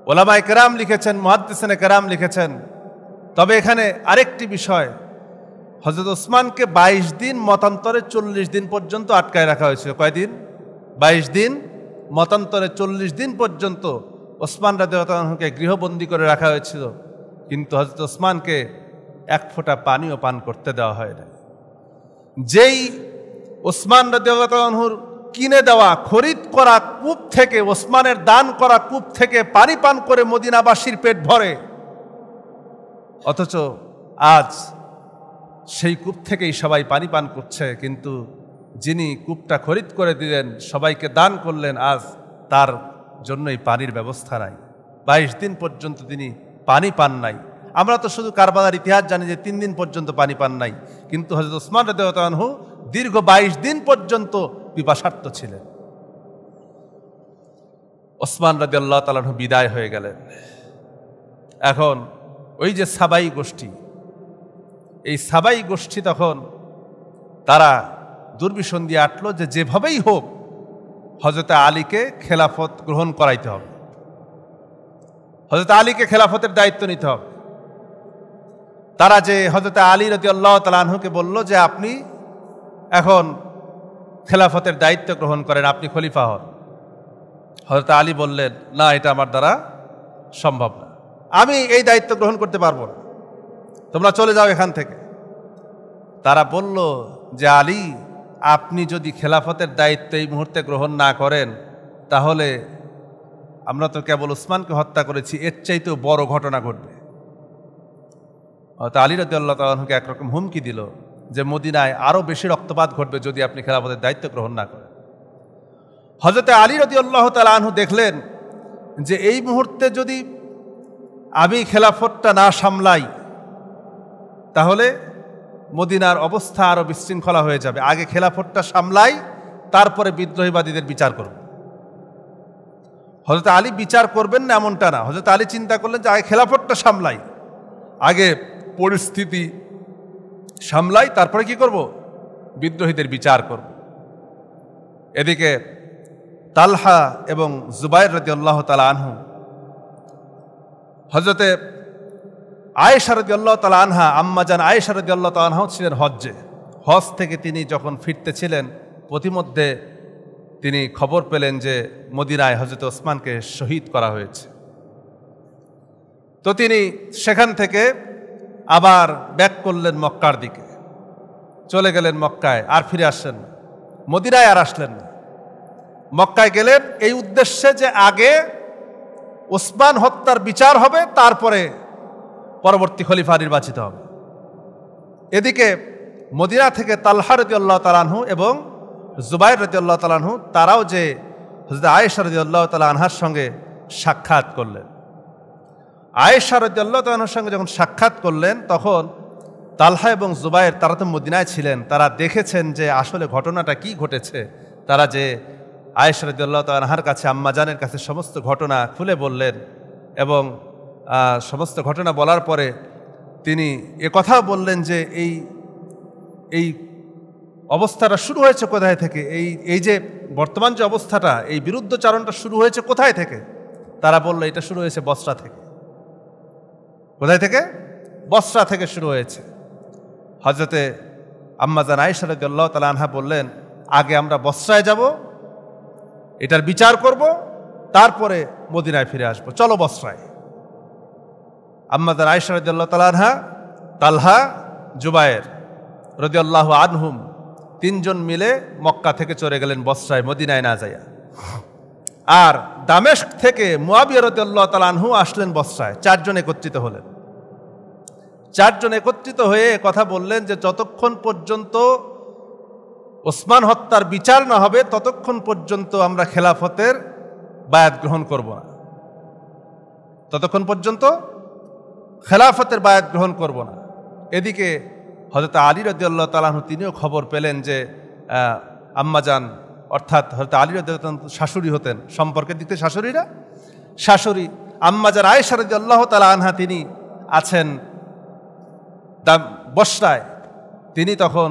ওলামায়ে কেরাম লিখেছেন, মুহাদ্দিসিনে কেরাম লিখেছেন। তবে এখানে আরেকটি বিষয়, হযরত ওসমানকে 22 দিন মতান্তরে 40 দিন পর্যন্ত আটকায় রাখা হয়েছিল। কয়দিন? 22 দিন মতান্তরে 40 দিন পর্যন্ত ওসমান রাদিয়াল্লাহু আনহুকে গৃহবন্দী করে রাখা হয়েছিল, কিন্তু হযরত ওসমানকে এক ফোঁটা পানিও পান করতে দেওয়া হয় না। যেই ওসমান রাদিয়াল্লাহু আনহুর কিনে দেওয়া, খরিদ করা কূপ থেকে, ওসমানের দান করা কূপ থেকে পানি পান করে মদিনাবাসীর পেট ভরে, অথচ আজ সেই কূপ থেকেই সবাই পানি পান করছে, কিন্তু যিনি কূপটা খরিদ করে দিলেন, সবাইকে দান করলেন, আজ তার জন্যই পানির ব্যবস্থা নাই। 22 দিন পর্যন্ত তিনি পানি পান নাই। আমরা তো শুধু কারবালার ইতিহাস জানি যে 3 দিন পর্যন্ত পানি পান নাই, কিন্তু হযরত ওসমান রাদিয়াল্লাহু আনহু দীর্ঘ 22 দিন পর্যন্ত পিপাসার্ত ছিলেন। ওসমান রাদিয়াল্লাহু তাআলা আনহু বিদায় হয়ে গেলেন। এখন ওই যে সাবাই গোষ্ঠী, এই সাবাই গোষ্ঠী তখন তারা দুর্বিসন্ধি আটলো যে যেভাবেই হোক হযরত আলীকে খেলাফত গ্রহণ করাইতে হবে, হযরত আলীকে খেলাফতের দায়িত্ব নিতে হবে। তারা যে হযরত আলী রাদিয়াল্লাহু তাআলা আনহুকে বলল যে আপনি এখন খেলাফতের দায়িত্ব গ্রহণ করেন, আপনি খলিফা হন। হযরত আলী বললেন, না, এটা আমার দ্বারা সম্ভব না, আমি এই দায়িত্ব গ্রহণ করতে পারবো না, তোমরা চলে যাও এখান থেকে। তারা বলল যে আলী, আপনি যদি খেলাফতের দায়িত্ব এই মুহূর্তে গ্রহণ না করেন তাহলে আমরা তো কেবল ওসমানকে হত্যা করেছি, এর চাইতেও বড় ঘটনা ঘটবে। আলী রাদিয়াল্লাহু তাআলা আনহুকে একরকম হুমকি দিল যে মদিনায় আরো বেশি রক্তপাত ঘটবে যদি আপনি খেলাফতের দায়িত্ব গ্রহণ না করেন। হযরত আলী রাদিয়াল্লাহু তাআলা আনহু দেখলেন যে এই মুহূর্তে যদি আমি খেলাফতটা না সামলাই তাহলে মদিনার অবস্থা আরো বিশৃঙ্খলা হয়ে যাবে। আগে খেলাফতটা সামলাই, তারপরে বিদ্রোহীবাদীদের বিচার করব। হযরত আলী বিচার করবেন না এমনটা না, হযরত আলী চিন্তা করলেন যে আগে খেলাফতটা সামলাই, আগে পরিস্থিতি সামলাই, তারপরে কি করব? বিদ্রোহীদের বিচার করব। এদিকে তালহা এবং জুবাইর রাদিয়াল্লাহু তাআলা আনহু হযরতে আয়েশা রাদিয়াল্লাহু তাআলা আনহা, আম্মাজান আয়েশা রাদিয়াল্লাহু তাআলা আনহাও ছিলেন হজ্জে। হজ থেকে তিনি যখন ফিরতেছিলেন, প্রতিমধ্যে তিনি খবর পেলেন যে মদিনায় হযরত ওসমানকে শহীদ করা হয়েছে। তো তিনি সেখান থেকে আবার ব্যাক করলেন মক্কার দিকে, চলে গেলেন মক্কায়, আর ফিরে আসলেন না, মদিনায় আর আসলেন না। মক্কায় গেলেন এই উদ্দেশ্যে যে আগে ওসমান হত্যার বিচার হবে, তারপরে পরবর্তী খলিফা নির্বাচিত হবে। এদিকে মদিনা থেকে তালহা রাদিয়াল্লাহু তাআলা আনহু এবং জুবাইর রাদিয়াল্লাহু তাআলা আনহু তারাও যে হযরত আয়েশা রাদিয়াল্লাহু তাআলা আনহার সঙ্গে সাক্ষাৎ করলেন। আয়েশা রাদিয়াল্লাহু তাআলা আনহার সঙ্গে যখন সাক্ষাৎ করলেন, তখন তালহা এবং জুবাইর, তারা তো মদিনায় ছিলেন, তারা দেখেছেন যে আসলে ঘটনাটা কি ঘটেছে। তারা যে আয়েশা রাদিয়াল্লাহু তাআলা আনহার কাছে, আম্মাজানের কাছে সমস্ত ঘটনা খুলে বললেন এবং সমস্ত ঘটনা বলার পরে তিনি একথাও বললেন যে এই অবস্থাটা শুরু হয়েছে কোথায় থেকে, এই যে বর্তমান যে অবস্থাটা, এই বিরুদ্ধচারণটা শুরু হয়েছে কোথায় থেকে। তারা বলল এটা শুরু হয়েছে বসরা থেকে। কোথায় থেকে? বসরা থেকে শুরু হয়েছে। হযরতে আম্মাজান আয়েশা রাদিয়াল্লাহু তাআলা আনহা বললেন, আগে আমরা বসরায় যাব, এটার বিচার করব, তারপরে মদিনায় ফিরে আসব, চলো বসরায়। আম্মাজান আয়েশা রাদিয়াল্লাহু তাআলা আনহা, তালহা, জুবায়ের রাদিয়াল্লাহু আনহুম তিনজন মিলে মক্কা থেকে চলে গেলেন বসরায়, মদিনায় না যাইয়া। আর দামেস্ক থেকে মুয়াবিয়া রাদিয়াল্লাহু তাআলা আনহু আসলেন বসরায়। চারজন একত্রিত হলেন। চারজন একত্রিত হয়ে কথা বললেন যে যতক্ষণ পর্যন্ত ওসমান হত্যার বিচার না হবে, ততক্ষণ পর্যন্ত আমরা খেলাফতের বায়াত গ্রহণ করব না। ততক্ষণ পর্যন্ত খেলাফতের বায়াত গ্রহণ করব না। এদিকে হযরত আলী রাদিয়াল্লাহু তাআলা আনহু তিনিও খবর পেলেন যে আম্মাজান, অর্থাৎ হযরত আলী রাদিয়াল্লাহু তাআলা শাশুড়ি হতেন, সম্পর্কের দিকে শাশুড়িরা, শাশুড়ি আম্মাজান আয়েশা রাদিয়াল্লাহু তাআলা আনহা তিনি আছেন বসরায়। তিনি তখন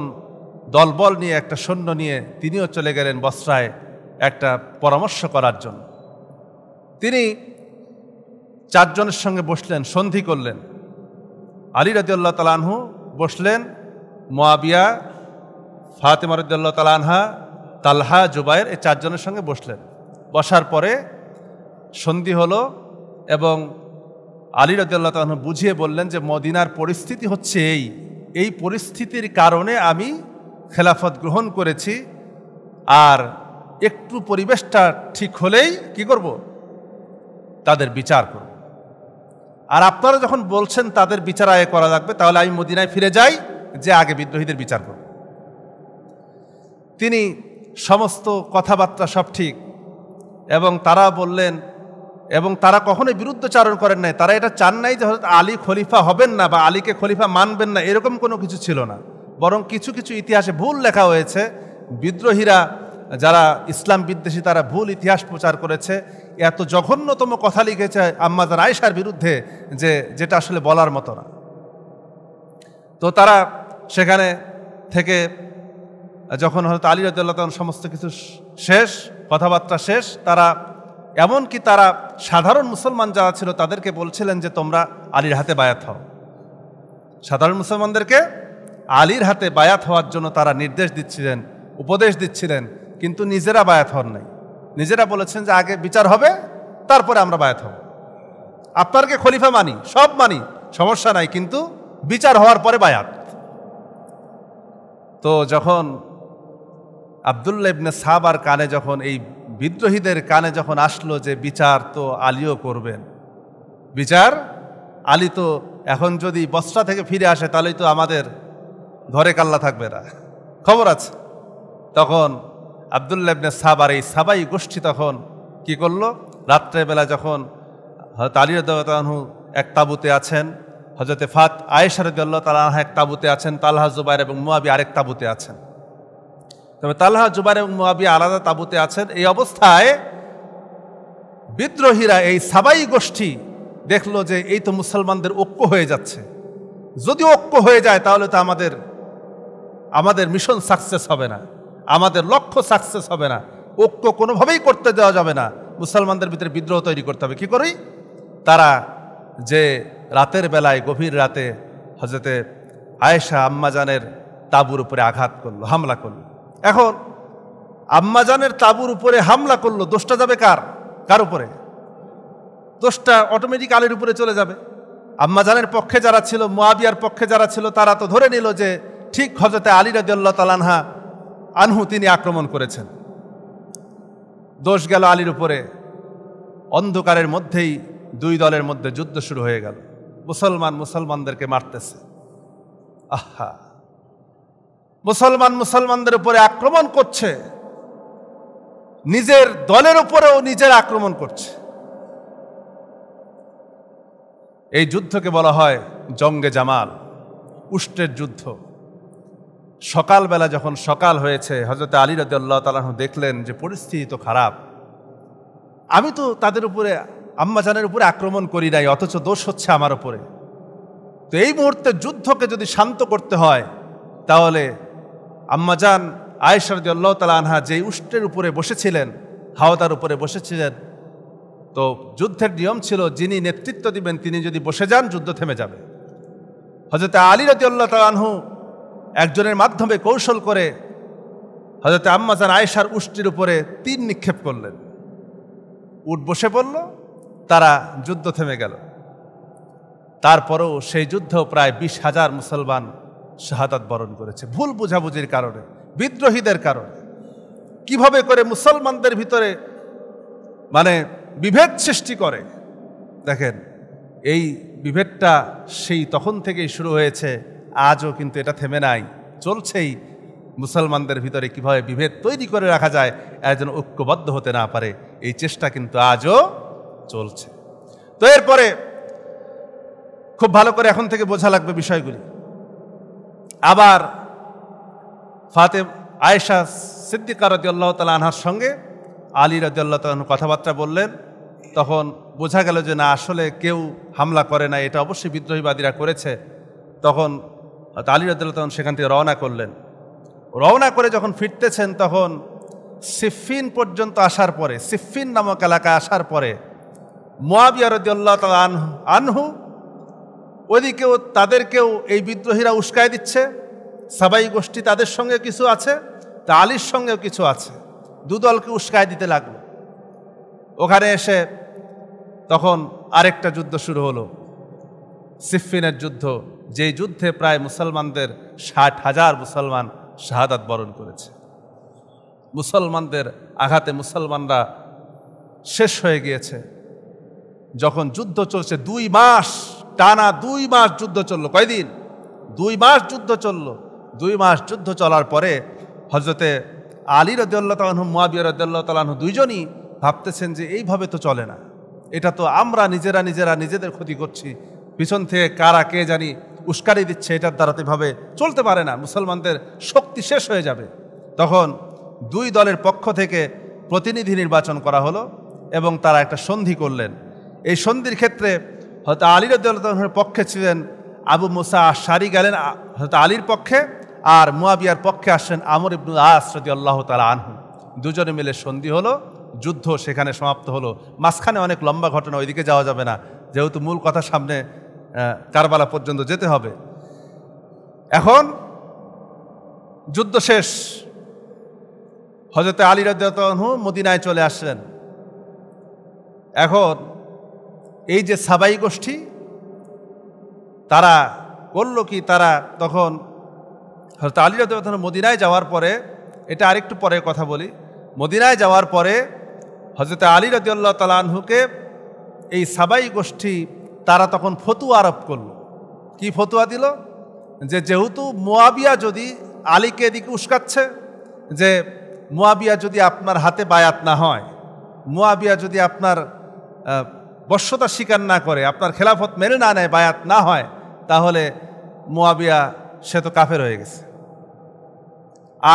দলবল নিয়ে, একটা সৈন্য নিয়ে তিনিও চলে গেলেন বসরায় একটা পরামর্শ করার জন্য। তিনি চারজনের সঙ্গে বসলেন, সন্ধি করলেন। আলী রাদিয়াল্লাহু তাআলা আনহু বসলেন, মুয়াবিয়া, ফাতেমা রাদিয়াল্লাহু তাআলা আনহা, তালহা, জুবায়ের, এই চারজনের সঙ্গে বসলেন। বসার পরে সন্ধি হলো এবং আলী রাদিয়াল্লাহু তাআলা আনহু বুঝিয়ে বললেন যে মদিনার পরিস্থিতি হচ্ছে এই পরিস্থিতির কারণে আমি খেলাফত গ্রহণ করেছি, আর একটু পরিবেশটা ঠিক হলেই কি করব, তাদের বিচার করব। আর আপনারা যখন বলছেন তাদের বিচার আগে করা লাগবে, তাহলে আমি মদিনায় ফিরে যাই, যে আগে বিদ্রোহীদের বিচার করব। তিনি সমস্ত কথাবার্তা সব ঠিক, এবং তারা বললেন, এবং তারা কখনোই বিরুদ্ধচারণ করেন নাই। তারা এটা চান নাই যে হযরত আলী খলিফা হবেন না বা আলীকে খলিফা মানবেন না, এরকম কোনো কিছু ছিল না। বরং কিছু কিছু ইতিহাসে ভুল লেখা হয়েছে। বিদ্রোহীরা যারা ইসলাম বিদ্বেষী, তারা ভুল ইতিহাস প্রচার করেছে। এত জঘন্যতম কথা লিখেছে আম্মাজান আয়েশার বিরুদ্ধে যেটা আসলে বলার মতো না। তো তারা সেখানে থেকে যখন হযরত আলী রাদিয়াল্লাহু তাআলা সমস্ত কিছু শেষ, কথাবার্তা শেষ, তারা এমনকি তারা সাধারণ মুসলমান যারা ছিল তাদেরকে বলছিলেন যে তোমরা আলীর হাতে বায়াত হও। সাধারণ মুসলমানদেরকে আলীর হাতে বায়াত হওয়ার জন্য তারা নির্দেশ দিচ্ছিলেন, উপদেশ দিচ্ছিলেন, কিন্তু নিজেরা বায়াত হন নাই। নিজেরা বলেছেন যে আগে বিচার হবে, তারপরে আমরা বায়াত হব। আপনারকে খলিফা মানি, সব মানি, সমস্যা নাই, কিন্তু বিচার হওয়ার পরে বায়াত। তো যখন আব্দুল্লাহ ইবনে সাবার কানে, যখন এই বিদ্রোহীদের কানে যখন আসলো যে বিচার তো আলীও করবেন, বিচার আলী তো এখন যদি বসরা থেকে ফিরে আসে তাহলেই তো আমাদের ঘরে কাল্লা থাকবে না, খবর আছে। তখন আব্দুল্লাহ ইবনে সাবার, এই সাবাই গোষ্ঠী তখন কি করলো, রাত্রেবেলা যখন হযরত আলী রাদিয়াল্লাহু আনহু এক তাঁবুতে আছেন, হযরতে আয়েশা রাদিয়াল্লাহু তাআলা আনহা এক তাঁবুতে আছেন, তালহা, জুবায়ের এবং মুয়াবিয়া আরেক তাঁবুতে আছেন। তবে তালহা, জুবায়ের এবং মুয়াবিয়া আলাদা তাঁবুতে আছেন। এই অবস্থায় বিদ্রোহীরা, এই সাবাই গোষ্ঠী দেখলো যে এই তো মুসলমানদের ঐক্য হয়ে যাচ্ছে। যদি ঐক্য হয়ে যায় তাহলে তো আমাদের মিশন সাকসেস হবে না, আমাদের লক্ষ্য সাকসেস হবে না। ঐক্য কোনোভাবেই করতে দেওয়া যাবে না, মুসলমানদের ভিতরে বিদ্রোহ তৈরি করতে হবে। কি করি, তারা যে রাতের বেলায় গভীর রাতে হযরতে আয়েশা আম্মাজানের তাঁবুর উপরে আঘাত করলো, হামলা করলো। এখন আম্মাজানের তাঁবুর উপরে হামলা করলো, দোষটা যাবে কার উপরে? দোষটা অটোমেটিক আলীর উপরে চলে যাবে। আম্মাজানের পক্ষে যারা ছিল, মুয়াবিয়ার পক্ষে যারা ছিল, তারা তো ধরে নিল যে ঠিক হযরতে আলী রাদিয়াল্লাহু তাআলা আনহু তিনি আক্রমণ করেছেন। দোষ গেল আলীর উপরে। অন্ধকারের মধ্যেই দুই দলের মধ্যে যুদ্ধ শুরু হয়ে গেল। মুসলমানদেরকে মারতেছে। আহা, মুসলমানদের উপরে আক্রমণ করছে, নিজের দলের উপরেও নিজের আক্রমণ করছে। এই যুদ্ধকে বলা হয় জঙ্গে জামাল, উষ্ট্রের যুদ্ধ। সকালবেলা যখন সকাল হয়েছে, হযরত আলী রাদিয়াল্লাহু তাআলা আনহু দেখলেন যে পরিস্থিতি তো খারাপ। আমি তো তাদের উপরে, আম্মাজানের উপরে আক্রমণ করি নাই, অথচ দোষ হচ্ছে আমার উপরে। তো এই মুহূর্তে যুদ্ধকে যদি শান্ত করতে হয়, তাহলে আম্মাজান আয়েশা রাদিয়াল্লাহু তাআলা আনহা যেই উষ্ট্রের উপরে বসেছিলেন, হাওদার উপরে বসেছিলেন, তো যুদ্ধের নিয়ম ছিল যিনি নেতৃত্ব দিবেন তিনি যদি বসে যান, যুদ্ধ থেমে যাবে। হযরত আলী রাদিয়াল্লাহু তাআলা আনহু একজনের মাধ্যমে কৌশল করে হযরত আম্মাজান আয়েশার উষ্ট্রির উপরে তীর নিক্ষেপ করলেন। উট বসে পড়ল, তারা যুদ্ধ থেমে গেল। তারপরেও সেই যুদ্ধেও প্রায় 20,000 মুসলমান শাহাদাত বরণ করেছে, ভুল বুঝাবুঝির কারণে, বিদ্রোহীদের কারণে। কিভাবে করে মুসলমানদের ভিতরে বিভেদ সৃষ্টি করে, দেখেন। এই বিভেদটা সেই তখন থেকেই শুরু হয়েছে, আজও কিন্তু এটা থেমে নাই, চলছেই। মুসলমানদের ভিতরে কিভাবে বিভেদ তৈরি করে রাখা যায়, এরা যেন ঐক্যবদ্ধ হতে না পারে, এই চেষ্টা কিন্তু আজও চলছে। তো এরপরে খুব ভালো করে এখন থেকে বোঝা লাগবে বিষয়গুলি। আবার আয়েশা সিদ্দিকা রাদিয়াল্লাহু তাআলা আনহার সঙ্গে আলী রাদিয়াল্লাহু তাআলা কথাবার্তা বললেন। তখন বোঝা গেল যে না, আসলে কেউ হামলা করে না, এটা অবশ্যই বিদ্রোহীবাদীরা করেছে। তখন আলী রাদিয়াল্লাহু তাআলা সেখান থেকে রওনা করলেন। রওনা করে যখন ফিরতেছেন, তখন সিফফিন পর্যন্ত আসার পরে, সিফফিন নামক এলাকায় আসার পরে মুয়াবিয়া রাদিয়াল্লাহু তাআলা আনহু ওদিকেও তাদেরকেও এই বিদ্রোহীরা উস্কায় দিচ্ছে। সাবাই গোষ্ঠী তাদের সঙ্গে কিছু আছে, তা আলীর সঙ্গেও কিছু আছে, দুদলকে উস্কায় দিতে লাগলো। ওখানে এসে তখন আরেকটা যুদ্ধ শুরু হলো, সিফফিনের যুদ্ধ, যেই যুদ্ধে প্রায় মুসলমানদের 60,000 মুসলমান শাহাদাত বরণ করেছে। মুসলমানদের আঘাতে মুসলমানরা শেষ হয়ে গিয়েছে। যখন যুদ্ধ চলছে 2 মাস টানা, 2 মাস যুদ্ধ চললো। কয়দিন? 2 মাস যুদ্ধ চললো। 2 মাস যুদ্ধ চলার পরে হযরতে আলী রাদিয়াল্লাহু তাআলা আনহু, মুয়াবিয়া রাদিয়াল্লাহু তাআলা আনহু দুইজনই ভাবতেছেন যে এইভাবে তো চলে না, এটা তো আমরা নিজেদের ক্ষতি করছি, পিছন থেকে কারা কে জানি উস্কানি দিচ্ছে, এটার দ্বারা তো এভাবে চলতে পারে না, মুসলমানদের শক্তি শেষ হয়ে যাবে। তখন 2 দলের পক্ষ থেকে প্রতিনিধি নির্বাচন করা হলো এবং তারা একটা সন্ধি করলেন। এই সন্ধির ক্ষেত্রে হয়তো আলী রাদিয়াল্লাহু তাআলার পক্ষে ছিলেন আবু মুসা আশআরী, গেলেন হয়তো আলীর পক্ষে, আর মুয়াবিয়ার পক্ষে আসেন আমর ইবনুল আস রাদিয়াল্লাহু তাআলা আনহু। দুজনে মিলে সন্ধি হলো, যুদ্ধ সেখানে সমাপ্ত হলো। মাঝখানে অনেক লম্বা ঘটনা, ওইদিকে যাওয়া যাবে না, যেহেতু মূল কথা সামনে কারবালা পর্যন্ত যেতে হবে। এখন যুদ্ধ শেষ, হযরত আলী রাদিয়াল্লাহু আনহু মদিনায় চলে আসলেন। এখন এই যে সাবাই গোষ্ঠী, তারা করলো কি, তারা তখন হযরত আলী রাদিয়াল্লাহু আনহু মদিনায় যাওয়ার পরে, এটা আরেকটু পরে কথা বলি, মদিনায় যাওয়ার পরে হযরত আলী রাদিয়াল্লাহু তাআলা আনহুকে এই সাবাই গোষ্ঠী তারা তখন ফতুয়া আরোপ করলো। কি ফতুয়া দিল? যে যেহেতু মুয়াবিয়া যদি আলীকে এদিকে উস্কাচ্ছে, যে মুয়াবিয়া যদি আপনার হাতে বায়াত না হয়, মুয়াবিয়া যদি আপনার বশ্যতা স্বীকার না করে, আপনার খেলাফত মেনে না নেয়, বায়াত না হয়, তাহলে মুয়াবিয়া সে তো কাফের হয়ে গেছে।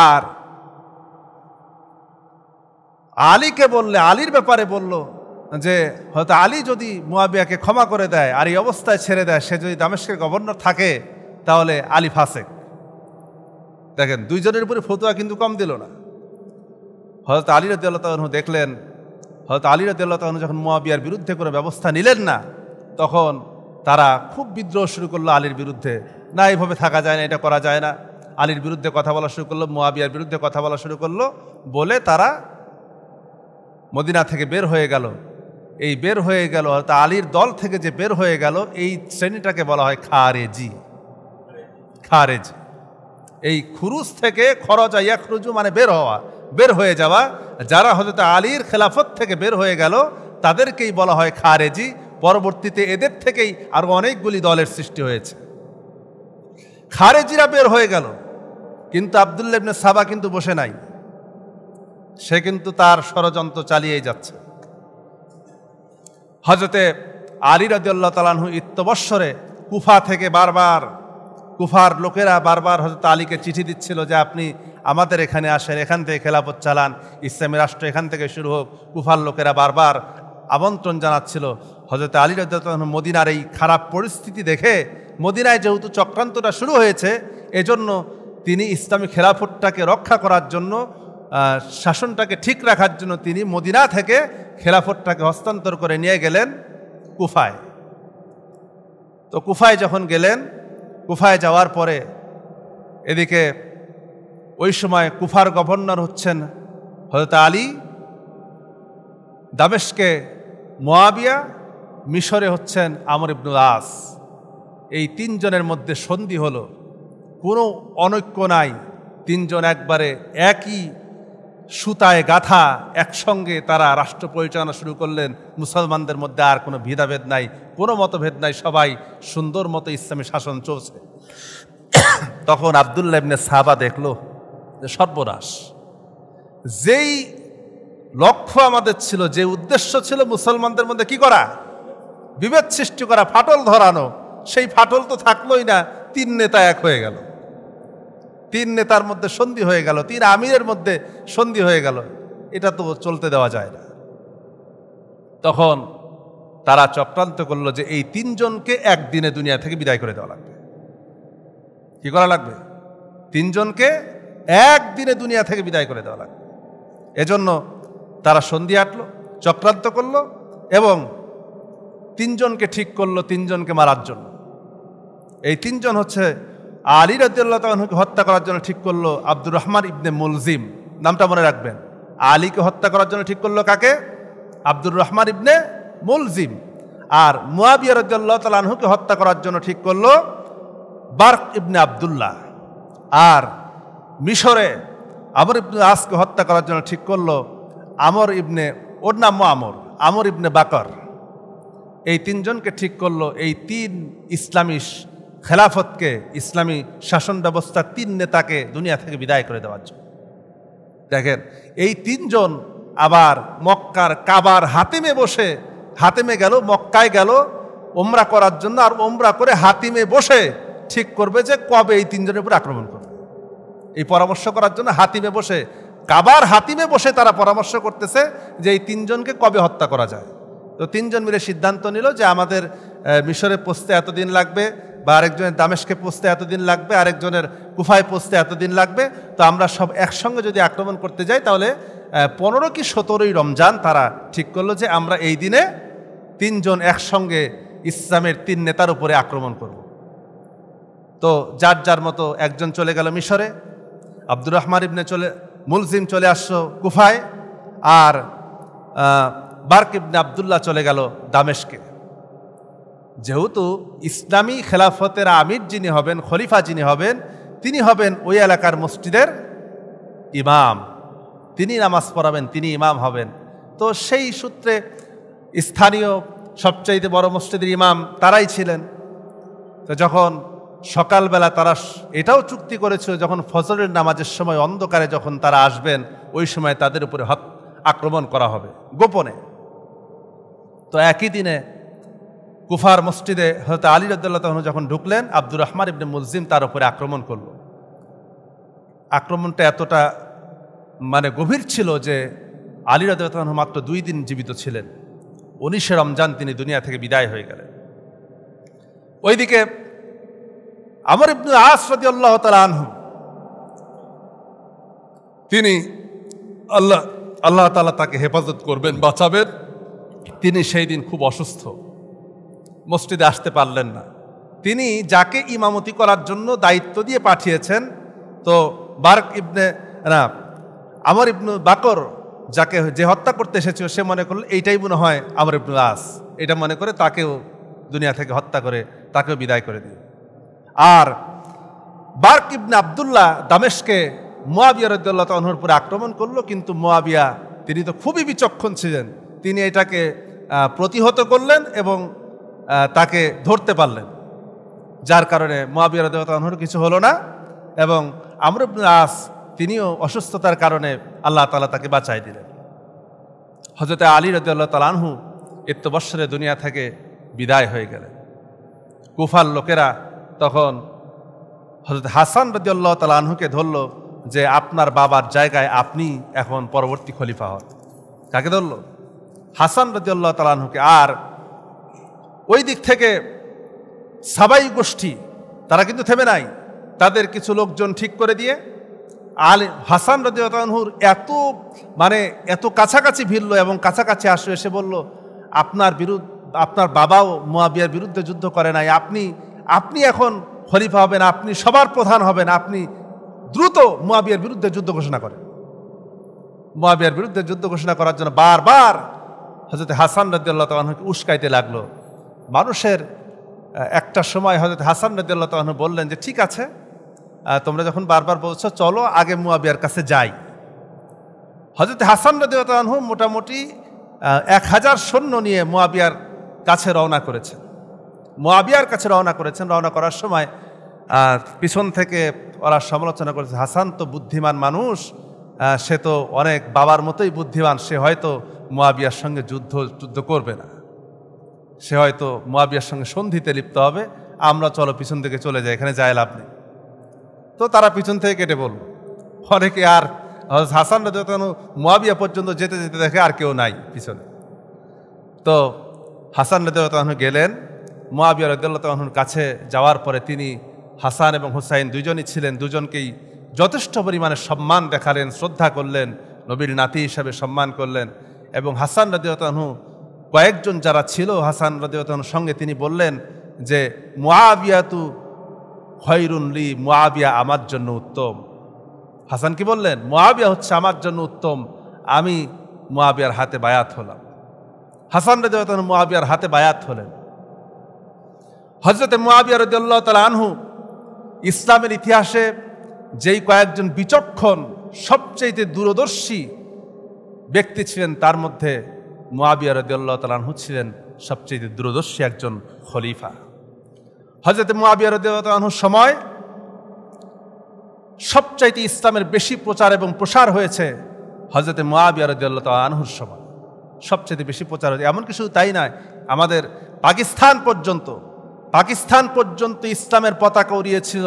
আর আলীকে বললে, আলীর ব্যাপারে বলল যে হয়তো আলী যদি মুয়াবিয়াকে ক্ষমা করে দেয় আর এই অবস্থায় ছেড়ে দেয়, সে যদি দামেস্কের গভর্নর থাকে, তাহলে আলী ফাসেক। দেখেন, দুইজনের উপরে ফতুয়া কিন্তু কম দিল না। হযরত আলী রাদিয়াল্লাহু তাআলা আনহু দেখলেন, হযরত আলী রাদিয়াল্লাহু তাআলা আনহু যখন মুয়াবিয়ার বিরুদ্ধে কোনো ব্যবস্থা নিলেন না, তখন তারা খুব বিদ্রোহ শুরু করলো আলীর বিরুদ্ধে। না, এইভাবে থাকা যায় না, এটা করা যায় না। আলীর বিরুদ্ধে কথা বলা শুরু করলো, মুয়াবিয়ার বিরুদ্ধে কথা বলা শুরু করলো, বলে তারা মদিনা থেকে বের হয়ে গেল। এই বের হয়ে গেল তা আলীর দল থেকে যে বের হয়ে গেল, এই শ্রেণীটাকে বলা হয় খারেজি। খারেজি, এই খুরুজ থেকে খরজা ইয়াখরুজু মানে বের হওয়া, বের হয়ে যাওয়া। যারা হযরত আলীর খেলাফত থেকে বের হয়ে গেল তাদেরকেই বলা হয় খারেজি। পরবর্তীতে এদের থেকেই আরো অনেকগুলি দলের সৃষ্টি হয়েছে। খারেজিরা বের হয়ে গেল, কিন্তু আব্দুল্লাহ ইবনে সাবা কিন্তু বসে নাই। সে কিন্তু তার ষড়যন্ত্র চালিয়েই যাচ্ছে। হযরতে আলী রাদিয়াল্লাহু তাআলা আনহু ইত্যবৎসরে কুফা থেকে বারবার, কুফার লোকেরা বারবার হযরত আলীকে চিঠি দিচ্ছিল যে আপনি আমাদের এখানে আসেন, এখান থেকে খেলাফত চালান, ইসলামী রাষ্ট্র এখান থেকে শুরু হোক। কুফার লোকেরা বারবার আমন্ত্রণ জানাচ্ছিল। হযরত আলী রাদিয়াল্লাহু তাআলা মদিনার এই খারাপ পরিস্থিতি দেখে, মদিনায় যেহেতু চক্রান্তটা শুরু হয়েছে, এজন্য তিনি ইসলামী খেলাফতটাকে রক্ষা করার জন্য, শাসনটাকে ঠিক রাখার জন্য তিনি মদিনা থেকে খেলাফতটাকে হস্তান্তর করে নিয়ে গেলেন কুফায়। তো কুফায় যখন গেলেন, কুফায় যাওয়ার পরে এদিকে ওই সময় কুফার গভর্নর হচ্ছেন হযরত আলী, দামেস্কে মুয়াবিয়া, মিশরে হচ্ছেন আমর ইবনুল আস। এই তিনজনের মধ্যে সন্ধি হলো, কোনো অনৈক্য নাই। তিনজন একবারে একই সুতায় গাথা, একসঙ্গে তারা রাষ্ট্র পরিচালনা শুরু করলেন। মুসলমানদের মধ্যে আর কোনো ভেদাভেদ নাই, কোনো মতভেদ নাই, সবাই সুন্দর মতো ইসলামী শাসন চলছে। তখন আব্দুল্লাহ ইবনে সাবা দেখলো যে সর্বনাশ, যেই লক্ষ্য আমাদের ছিল, যে উদ্দেশ্য ছিল মুসলমানদের মধ্যে কি করা, বিভেদ সৃষ্টি করা, ফাটল ধরানো, সেই ফাটল তো থাকলোই না। তিন নেতা এক হয়ে গেল, তিন নেতার মধ্যে সন্ধি হয়ে গেল, তিন আমিরের মধ্যে সন্ধি হয়ে গেল। এটা তো চলতে দেওয়া যায় না। তখন তারা চক্রান্ত করলো যে এই তিনজনকে একদিনে দুনিয়া থেকে বিদায় করে দেওয়া লাগবে। কি করা লাগবে? তিনজনকে একদিনে দুনিয়া থেকে বিদায় করে দেওয়া লাগবে। এজন্য তারা সন্ধি আটলো, চক্রান্ত করলো এবং তিনজনকে ঠিক করলো তিনজনকে মারার জন্য। এই তিনজন হচ্ছে আলী রাদিয়াল্লাহু তাআলা আনহুকে হত্যা করার জন্য ঠিক করলো আব্দুর রহমান ইবনে মুলজিম, নামটা মনে রাখবেন। আলীকে হত্যা করার জন্য ঠিক করলো কাকে? আব্দুর রহমান ইবনে মুলজিম। আর মুয়াবিয়া রাদিয়াল্লাহু তাআলা আনহুকে হত্যা করার জন্য ঠিক করলো বারক ইবনে আব্দুল্লাহ। আর মিশরে আমর ইবনে আসকে হত্যা করার জন্য ঠিক করলো আমর ইবনে, ওর নাম আমর ইবনে বাকর। এই তিনজনকে ঠিক করলো এই তিন ইসলামী খেলাফতকে, ইসলামী শাসন ব্যবস্থার তিন নেতাকে দুনিয়া থেকে বিদায় করে দেওয়ার জন্য। দেখেন, এই তিনজন আবার মক্কার কাবার হাতিমে বসে, হাতিমে গেল, মক্কায় গেল ওমরা করার জন্য। আর ওমরা করে হাতিমে বসে ঠিক করবে যে কবে এই তিনজনের উপর আক্রমণ করবে। এই পরামর্শ করার জন্য হাতিমে বসে, কাবার হাতিমে বসে তারা পরামর্শ করতেছে যে এই তিনজনকে কবে হত্যা করা যায়। তো তিনজন মিলে সিদ্ধান্ত নিল যে আমাদের মিশরে পৌঁছতে এতদিন লাগবে, বা আরেকজনের দামেস্কে পৌঁছতে এতদিন লাগবে, আরেকজনের কুফায় পৌঁছতে এতদিন লাগবে। তো আমরা সব একসঙ্গে যদি আক্রমণ করতে যাই তাহলে 15 কি 17ই রমজান তারা ঠিক করলো যে আমরা এই দিনে তিনজন একসঙ্গে ইসলামের তিন নেতার উপরে আক্রমণ করব। তো যার যার মতো একজন চলে গেল মিশরে, আব্দুর রহমান ইবনে মুলজিম চলে আসলো কুফায়, আর বারক ইবনে আব্দুল্লাহ চলে গেল দামেস্কে। যেহেতু ইসলামী খেলাফতের আমির যিনি হবেন, খলিফা যিনি হবেন, তিনি হবেন ওই এলাকার মসজিদের ইমাম, তিনি নামাজ পড়াবেন, তিনি ইমাম হবেন। তো সেই সূত্রে স্থানীয় সবচাইতে বড় মসজিদের ইমাম তারাই ছিলেন। তো যখন সকালবেলা তারা এটাও চুক্তি করেছিল যখন ফজরের নামাজের সময় অন্ধকারে যখন তারা আসবেন, ওই সময় তাদের উপরে আক্রমণ করা হবে গোপনে। তো একই দিনে কুফার মসজিদে হযরত আলী রাদিয়াল্লাহু তাআলা যখন ঢুকলেন, আব্দুর রহমান ইবনে মুলজিম তার উপরে আক্রমণ করল। আক্রমণটা এতটা গভীর ছিল যে আলী রাদিয়াল্লাহু তাআলা মাত্র 2 দিন জীবিত ছিলেন। 19শে রমজান তিনি দুনিয়া থেকে বিদায় হয়ে গেলেন। ওইদিকে আমর ইবনে আস রাদিয়াল্লাহু তাআলা আনহু, তিনি আল্লাহ তাআলা তাকে হেফাজত করবেন, বাঁচাবেন। তিনি সেই দিন খুব অসুস্থ। মসজিদে আসতে পারলেন না। তিনি যাকে ইমামতি করার জন্য দায়িত্ব দিয়ে পাঠিয়েছেন, তো আমর ইবনু বাকর যাকে যে হত্যা করতে এসেছিল, সে মনে করল এইটাই মনে হয় আমর ইবনুল আস, এটা মনে করে তাকেও দুনিয়া থেকে হত্যা করে তাকেও বিদায় করে দিল। আর বার্ক ইবনে আবদুল্লাহ দামেশকে মুয়াবিয়া রাদিয়াল্লাহু তাআলার উপরে আক্রমণ করলো, কিন্তু মুয়াবিয়া তিনি তো খুবই বিচক্ষণ ছিলেন, তিনি এটাকে প্রতিহত করলেন এবং তাকে ধরতে পারলেন, যার কারণে মুয়াবিয়া রাদিয়াল্লাহু তাআলার কিছু হলো না। এবং আমর ইবনুল আস তিনিও অসুস্থতার কারণে আল্লাহ তাআলা তাকে বাঁচাই দিলেন। হযরত আলী রাদিয়াল্লাহু তাআলা আনহু 71 বৎসরে দুনিয়া থেকে বিদায় হয়ে গেলেন। কুফার লোকেরা তখন হযরত হাসান রাদিয়াল্লাহু তাআলা আনহুকে ধরল যে আপনার বাবার জায়গায় আপনি এখন পরবর্তী খলিফা হন। কাকে ধরল? হাসান রাদিয়াল্লাহু তাআলা আনহুকে। আর ওই দিক থেকে সাবাই গোষ্ঠী তারা কিন্তু থেমে নাই, তাদের কিছু লোকজন ঠিক করে দিয়ে হাসান রাদিয়াল্লাহু আনহুর এত কাছাকাছি ভিড়ল এবং কাছাকাছি আসলো, এসে বলল আপনার বাবাও মুয়াবিয়ার বিরুদ্ধে যুদ্ধ করে নাই, আপনি এখন খলিফা হবেন, আপনি সবার প্রধান হবেন, আপনি দ্রুত মুয়াবিয়ার বিরুদ্ধে যুদ্ধ ঘোষণা করেন। মুয়াবিয়ার বিরুদ্ধে যুদ্ধ ঘোষণা করার জন্য বারবার হযরত হাসান রাদিয়াল্লাহু তাআলা আনহুকে উস্কাইতে লাগলো। মানুষের একটা সময় হযরত হাসান রাদিয়াল্লাহু তাআলা আনহু বললেন যে ঠিক আছে, তোমরা যখন বারবার বলছো চলো আগে মুয়াবিয়ার কাছে যাই। হযরত হাসান রাদিয়াল্লাহু তাআলা আনহু মোটামুটি 1000 সৈন্য নিয়ে মুয়াবিয়ার কাছে রওনা করেছেন। রওনা করার সময় পিছন থেকে ওরা সমালোচনা করেছে, হাসান তো বুদ্ধিমান মানুষ, সে তো অনেক বাবার মতোই বুদ্ধিমান, সে হয়তো মুয়াবিয়ার সঙ্গে যুদ্ধ করবে না, সে হয়তো মুয়াবিয়ার সঙ্গে সন্ধিতে লিপ্ত হবে, আমরা চলো পিছন থেকে চলে যাই, এখানে যায় লাভ নেই। তো তারা পিছন থেকে কেটে বলল। অনেকে আর হাসান রাদিয়াল্লাহু তাআলা মুয়াবিয়া পর্যন্ত যেতে যেতে দেখে আর কেউ নাই পিছনে। তো হাসান রাদিয়াল্লাহু তাআলা গেলেন, মুয়াবিয়া রাদিয়াল্লাহু তাআলার কাছে যাওয়ার পরে তিনি হাসান এবং হুসাইন দুজনই ছিলেন, দুজনকেই যথেষ্ট পরিমাণে সম্মান দেখালেন, শ্রদ্ধা করলেন, নবীর নাতি হিসাবে সম্মান করলেন। এবং হাসান রাদিয়াল্লাহু তাআলা কয়েকজন যারা ছিল হাসান রাদিয়াল্লাহু তাআলার সঙ্গে, তিনি বললেন যে মুয়াবিয়াতু খয়রুন লি, মুয়াবিয়া আমার জন্য উত্তম। হাসান কি বললেন? মুয়াবিয়া হচ্ছে আমার জন্য উত্তম, আমি মুয়াবিয়ার হাতে বায়াত হলাম। হাসান রাদিয়াল্লাহু তাআলা মুয়াবিয়ার হাতে বায়াত হলেন। হযরত মুয়াবিয়া রাদিয়াল্লাহু তাআলা আনহু ইসলামের ইতিহাসে যেই কয়েকজন বিচক্ষণ সবচেয়ে দূরদর্শী ব্যক্তি ছিলেন, তার মধ্যে মুয়াবিয়া রাদিয়াল্লাহু তাআলা আনহু ছিলেন সবচেয়ে দূরদর্শী একজন খলিফা। হযরত মুয়াবিয়া রাদিয়াল্লাহু তাআলা আনহুর সময় সবচাইতে ইসলামের বেশি প্রচার এবং প্রসার হয়েছে হযরত মুয়াবিয়া রাদিয়াল্লাহু তাআলা আনহুর সময়, সবচেয়ে বেশি প্রচার হয়েছে। এমন কিছু তাই নয়, আমাদের পাকিস্তান পর্যন্ত ইসলামের পতাকা উড়িয়েছিল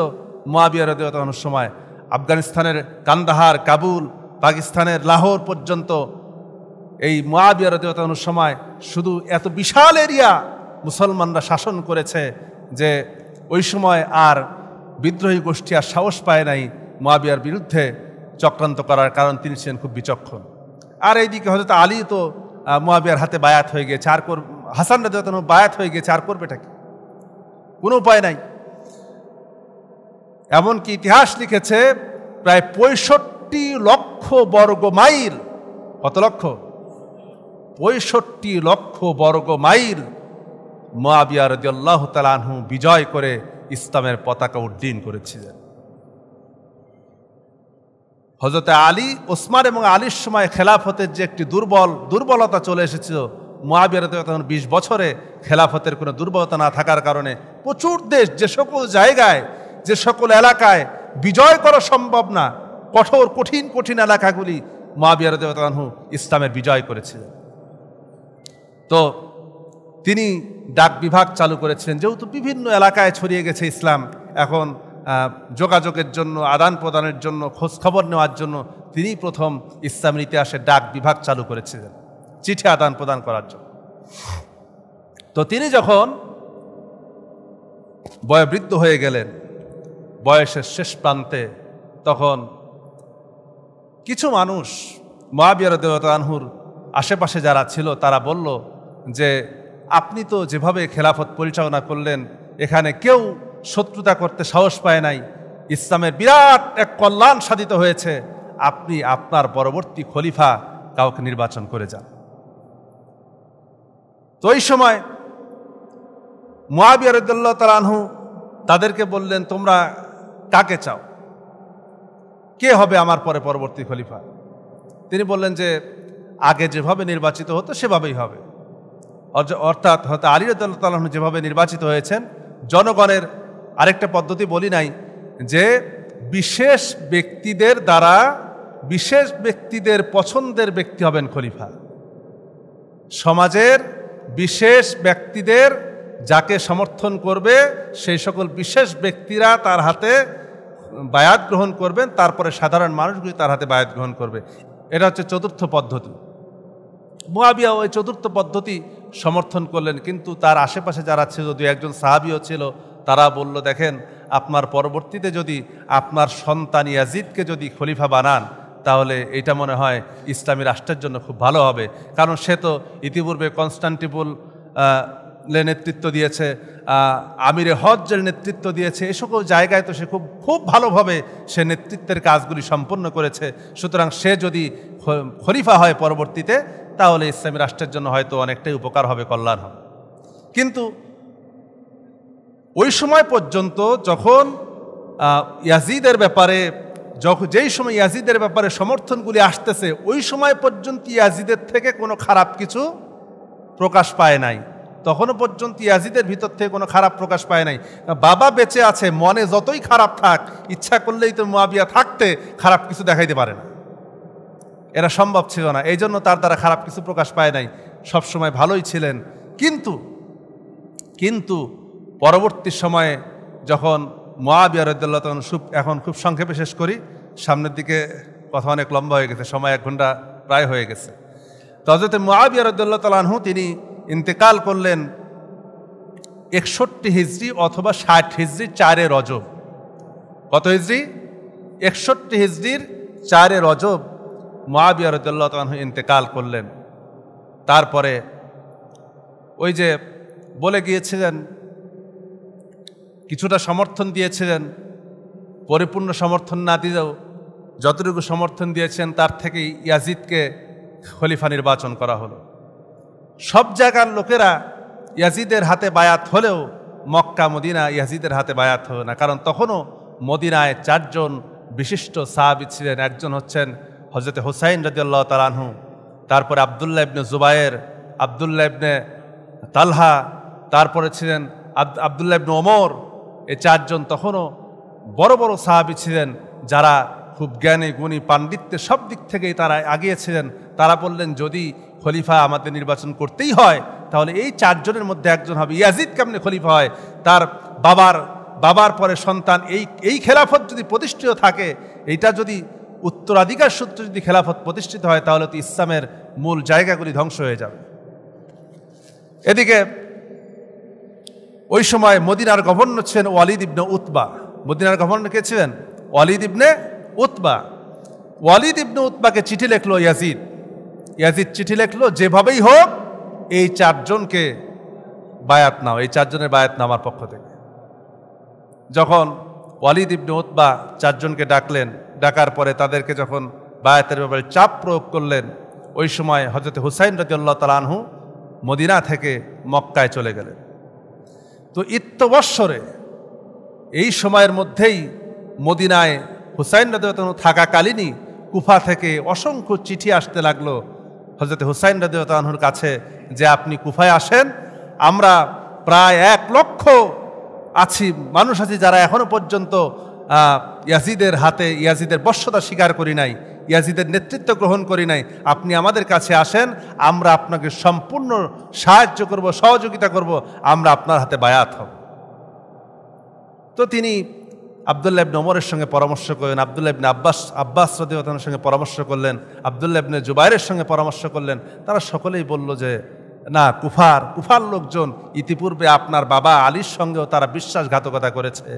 মুয়াবিয়া রাদিয়াল্লাহু তাআলা আনহুর সময়। আফগানিস্তানের কান্দাহার, কাবুল, পাকিস্তানের লাহোর পর্যন্ত এই মুয়াবিয়া রাদিয়াল্লাহু তাআলা আনহুর সময় শুধু এত বিশাল এরিয়া মুসলমানরা শাসন করেছে যে ওই সময় আর বিদ্রোহী গোষ্ঠী আর সাহস পায় নাই মুয়াবিয়ার বিরুদ্ধে চক্রান্ত করার, কারণ তিনি ছিলেন খুব বিচক্ষণ। আর এইদিকে হযরত আলী তো মুয়াবিয়ার হাতে বায়াত হয়ে গেছে, হাসান রাদিয়াল্লাহু তাআলা বায়াত হয়ে গেছে, আর করবেটা কি? কোনো উপায় নাই। এমনকি ইতিহাস লিখেছে প্রায় 65 লক্ষ বর্গ মাইল, কত লক্ষ? 65 লক্ষ বর্গ মাইল মুয়াবিয়া রাদিয়াল্লাহু তাআলা আনহু বিজয় করে ইসলামের পতাকা উড্ডীন করেছিলেন। হযরত আলী, ওসমান এবং আলীর সময় খেলাফতের যে একটি দুর্বলতা চলে এসেছিল, মুয়াবিয়া রাদিয়াল্লাহু তাআলা 20 বছরে খেলাফতের কোনো দুর্বলতা না থাকার কারণে প্রচুর দেশ, যে সকল জায়গায়, যে সকল এলাকায় বিজয় করা সম্ভব না, কঠিন এলাকাগুলি মুয়াবিয়া রাদিয়াল্লাহু তাআলা ইসলামের বিজয় করেছিলেন। তো তিনি ডাক বিভাগ চালু করেছিলেন, যেহেতু বিভিন্ন এলাকায় ছড়িয়ে গেছে ইসলাম, এখন যোগাযোগের জন্য, আদান প্রদানের জন্য, খোঁজখবর নেওয়ার জন্য তিনি প্রথম ইসলামের ইতিহাসে ডাক বিভাগ চালু করেছিলেন, চিঠি আদান প্রদান করার জন্য। তো তিনি যখন বয়োবৃদ্ধ হয়ে গেলেন, বয়সের শেষ প্রান্তে, তখন কিছু মানুষ মুয়াবিয়া রাদিয়াল্লাহু তাআলা আনহুর আশেপাশে যারা ছিল তারা বলল যে আপনি তো যেভাবে খেলাফত পরিচালনা করলেন এখানে কেউ শত্রুতা করতে সাহস পায় নাই, ইসলামের বিরাট এক কল্যাণ সাধিত হয়েছে, আপনি আপনার পরবর্তী খলিফা কাউকে নির্বাচন করে যান। তো এই সময় মুআবিয়া রাদিয়াল্লাহু তাআলা আনহু তাদেরকে বললেন, তোমরা কাকে চাও, কে হবে আমার পরে পরবর্তী খলিফা? তিনি বললেন যে আগে যেভাবে নির্বাচিত হতো সেভাবেই হবে, অর্থাৎ হয়তো আলী রাদিয়াল্লাহু তাআলা আনহু যেভাবে নির্বাচিত হয়েছেন। জনগণের আরেকটা পদ্ধতি বলি নাই যে বিশেষ ব্যক্তিদের দ্বারা বিশেষ ব্যক্তিদের পছন্দের ব্যক্তি হবেন খলিফা। সমাজের বিশেষ ব্যক্তিদের যাকে সমর্থন করবে সেই সকল বিশেষ ব্যক্তিরা তার হাতে বায়াত গ্রহণ করবেন, তারপরে সাধারণ মানুষগুলি তার হাতে বায়াত গ্রহণ করবে। এটা হচ্ছে চতুর্থ পদ্ধতি। মুআবিয়া ওই চতুর্থ পদ্ধতি সমর্থন করলেন, কিন্তু তার আশেপাশে যারা ছিল, দু একজন সাহাবীও ছিল, তারা বলল, দেখেন আপনার পরবর্তীতে যদি আপনার সন্তান ইয়াজিদকে যদি খলিফা বানান তাহলে এটা মনে হয় ইসলামী রাষ্ট্রের জন্য খুব ভালো হবে, কারণ সে তো ইতিপূর্বে কনস্টান্টিনোপল নেতৃত্ব দিয়েছে, আমিরে হজ্জের নেতৃত্ব দিয়েছে, এ সকল জায়গায় তো সে খুব ভালোভাবে সে নেতৃত্বের কাজগুলি সম্পন্ন করেছে। সুতরাং সে যদি খলিফা হয় পরবর্তীতে তাহলে ইসলামী রাষ্ট্রের জন্য হয়তো অনেকটাই উপকার হবে, কল্যাণ হবে। কিন্তু ওই সময় পর্যন্ত যখন ইয়াজিদের ব্যাপারে যেই সময় ইয়াজিদের ব্যাপারে সমর্থনগুলি আসতেছে, ওই সময় পর্যন্ত ইয়াজিদের থেকে কোনো খারাপ কিছু প্রকাশ পায় নাই। তখনও পর্যন্ত ইয়াজিদের ভিতর থেকে কোনো খারাপ প্রকাশ পায় নাই। বাবা বেঁচে আছে, মনে যতই খারাপ থাক, ইচ্ছা করলেই তো মুআবিয়া থাকতে খারাপ কিছু দেখাইতে পারে না, এরা সম্ভব ছিল না। এই জন্য তার দ্বারা খারাপ কিছু প্রকাশ পায় নাই, সবসময় ভালোই ছিলেন। কিন্তু পরবর্তী সময়ে যখন মুআবিয়া রাদিয়াল্লাহু তাআলা এখন খুব সংক্ষেপে শেষ করি, সামনের দিকে কথা অনেক লম্বা হয়ে গেছে, সময় 1 ঘন্টা প্রায় হয়ে গেছে। তো হযরত মুআবিয়া রাদিয়াল্লাহু তাআলা আনহু তিনি ইন্তেকাল করলেন 61 হিজরি অথবা 60 হিজরি 4 রজব। কত হিজরি? 61 হিজরির 4 রজব মুআবিয়া রাদিয়াল্লাহু তাআলা আনহু ইন্তেকাল করলেন। তারপরে ওই যে বলে গিয়েছিলেন, কিছুটা সমর্থন দিয়েছিলেন, পরিপূর্ণ সমর্থন না দিলেও যতটুকু সমর্থন দিয়েছেন তার থেকেই ইয়াজিদকে খলিফা নির্বাচন করা হলো। সব জায়গার লোকেরা ইয়াজিদের হাতে বায়াত হলেও মক্কা মদিনা ইয়াজিদের হাতে বায়াত হলো না, কারণ তখনও মদিনায় 4 জন বিশিষ্ট সাহাবী ছিলেন। একজন হচ্ছেন হযরত হুসাইন রাদিয়াল্লাহু তাআলা আনহু, তারপরে আব্দুল্লাহ ইবনে জুবায়ের, আব্দুল্লাহ ইবনে তালহা, তারপরে ছিলেন আব্দুল্লাহ ইবনে ওমর। এই 4 জন তখনও বড় বড় সাহাবী ছিলেন, যারা খুব জ্ঞানী গুণী পাণ্ডিত্যের সব দিক থেকেই তারা আগিয়েছিলেন। তারা বললেন, যদি খলিফা আমাদের নির্বাচন করতেই হয় তাহলে এই 4 জনের মধ্যে একজন হবে। ইয়াজিদ কেমনে খলিফা হয়? তার বাবার পরে সন্তান, এই খেলাফত যদি প্রতিষ্ঠিত থাকে, এইটা যদি উত্তরাধিকার সূত্রে যদি খেলাফত প্রতিষ্ঠিত হয় তাহলে তো ইসলামের মূল জায়গাগুলি ধ্বংস হয়ে যাবে। এদিকে ওই সময় মদিনার গভর্নর ছিলেন ওয়ালিদ ইবনে উতবা। মদিনার গভর্নর কে ছিলেন? ওয়ালিদ ইবনে উতবা। ওয়ালিদ ইবনে উতবাকে চিঠি লিখলো ইয়াজিদ চিঠি লিখলো, যেভাবেই হোক এই 4 জনকে বায়াত নাও, এই 4 জনের বায়াত নাও আমার পক্ষ থেকে। যখন ওয়ালিদ ইবনে উতবা 4 জনকে ডাকলেন, ডাকার পরে তাদেরকে যখন বায়াতের ব্যাপারে চাপ প্রয়োগ করলেন, ওই সময় হযরত হুসাইন রাদিয়াল্লাহু তাআলা আনহু মদিনা থেকে মক্কায় চলে গেলেন। তো ইত্যবৎসরে এই সময়ের মধ্যেই মদিনায় হুসাইন রাদিয়াল্লাহু তাআলা থাকাকালীনই কুফা থেকে অসংখ্য চিঠি আসতে লাগলো হযরত হুসাইন রাদিয়াল্লাহু তাআলা আনহুর কাছে, যে আপনি কুফায় আসেন, আমরা প্রায় 1 লক্ষ মানুষ আছি যারা এখনো পর্যন্ত ইয়াজিদের বশ্যতা স্বীকার করি নাই, ইয়াজিদের নেতৃত্ব গ্রহণ করি নাই। আপনি আমাদের কাছে আসেন, আমরা আপনাকে সম্পূর্ণ সাহায্য করব, সহযোগিতা করব, আমরা আপনার হাতে বায়াত হব। তো তিনি আব্দুল্লাহ ইবনে ওমরের সঙ্গে পরামর্শ করলেন, আব্দুল্লাহ ইবনে আব্বাস রাদিয়াল্লাহু আনহুর সঙ্গে পরামর্শ করলেন, আব্দুল্লাহ ইবনে জুবায়েরের সঙ্গে পরামর্শ করলেন। তারা সকলেই বলল যে না, কুফার লোকজন ইতিপূর্বে আপনার বাবা আলীর সঙ্গেও তারা বিশ্বাসঘাতকতা করেছে,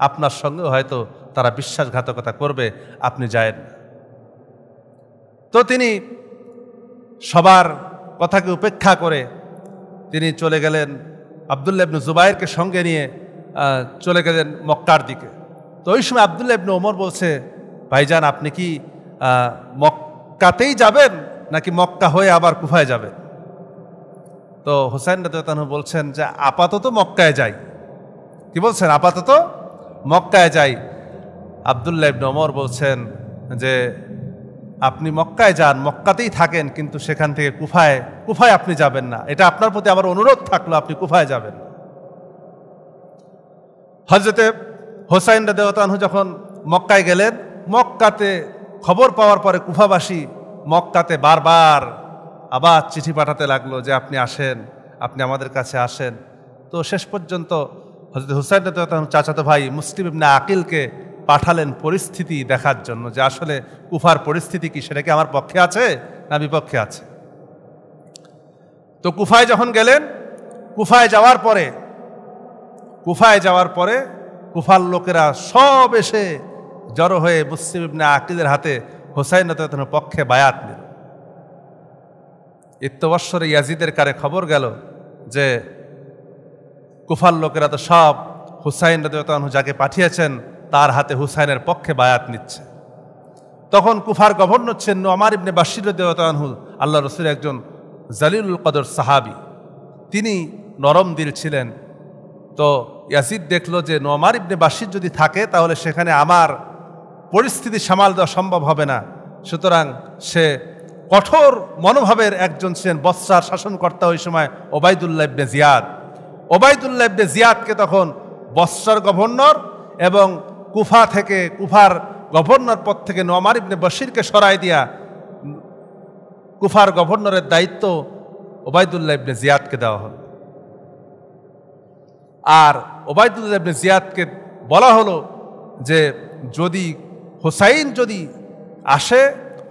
আপনার সঙ্গেও হয়তো তারা বিশ্বাসঘাতকতা করবে, আপনি যায়েন। তো তিনি সবার কথাকে উপেক্ষা করে তিনি চলে গেলেন আব্দুল্লাহ ইবনে জুবাইরকে সঙ্গে নিয়ে চলে গেলেন মক্কার দিকে। তো ওই সময় আব্দুল্লাহ ইবনে ওমর বলছে, ভাইজান আপনি কি মক্কাতেই যাবেন নাকি মক্কা হয়ে আবার কুফায় যাবেন? তো হুসাইন রাদিয়াল্লাহু আনহু বলছেন যে আপাতত মক্কায় যাই। কি বলছেন? আপাতত মক্কায় যাই। আব্দুল্লাহ ইবনে ওমর বলছেন যে আপনি মক্কায় যান, মক্কাতেই থাকেন, কিন্তু সেখান থেকে কুফায় আপনি যাবেন না। এটা আপনার প্রতি আমার অনুরোধ থাকলো, আপনি কুফায় যাবেন। হযরতে হুসাইন রাদিয়াল্লাহু আনহু যখন মক্কায় গেলেন, মক্কাতে খবর পাওয়ার পরে কুফাবাসী মক্কাতে বারবার আবার চিঠি পাঠাতে লাগলো যে আপনি আসেন, আপনি আমাদের কাছে আসেন। তো শেষ পর্যন্ত হযরত হুসাইন রাদিয়াল্লাহু আনহু চাচাতো ভাই মুসলিম ইবনে আকিলকে পাঠালেন পরিস্থিতি দেখার জন্য যে আসলে কুফার পরিস্থিতি কি, সেটা কি আমার পক্ষে আছে না বিপক্ষে আছে। তো কুফায় যখন গেলেন, কুফায় যাওয়ার পরে কুফার লোকেরা সব এসে জড়ো হয়ে মুসলিম ইবনে আকিলের হাতে হুসাইন রাদিয়াল্লাহু আনহুর পক্ষে বায়াত নিল। ইত্যবৎসরে ইয়াজিদের কারে খবর গেল যে কুফার লোকেরা তো সব হুসাইন রাদিয়াল্লাহু আনহু যাকে পাঠিয়েছেন তার হাতে হুসাইনের পক্ষে বায়াত নিচ্ছে। তখন কুফার গভর্নর ছিলেন নোমান ইবনে বাশির রাদিয়াল্লাহু আনহু, আল্লাহ রাসূলের একজন জালিলুল কদর সাহাবী, তিনি নরম দিল ছিলেন। তো ইয়াজিদ দেখলো যে নোমান ইবনে বাশির যদি থাকে তাহলে সেখানে আমার পরিস্থিতি সামাল দেওয়া সম্ভব হবে না। সুতরাং সে কঠোর মনোভাবের একজন ছিলেন বসরার শাসনকর্তা ওই সময় ওবায়দুল্লাহ ইবনে জিয়াদ। ওবায়দুল্লাহ ইবনে জিয়াদকে তখন বসরার গভর্নর এবং কুফার গভর্নর পদ থেকে নোমান ইবনে বাশিরকে সরাই দিয়া কুফার গভর্নরের দায়িত্ব ওবায়দুল্লাহ ইবনে জিয়াদকে দেওয়া হলো। আর ওবায়দুল্লাহ ইবনে জিয়াদকে বলা হলো যে যদি হুসাইন যদি আসে,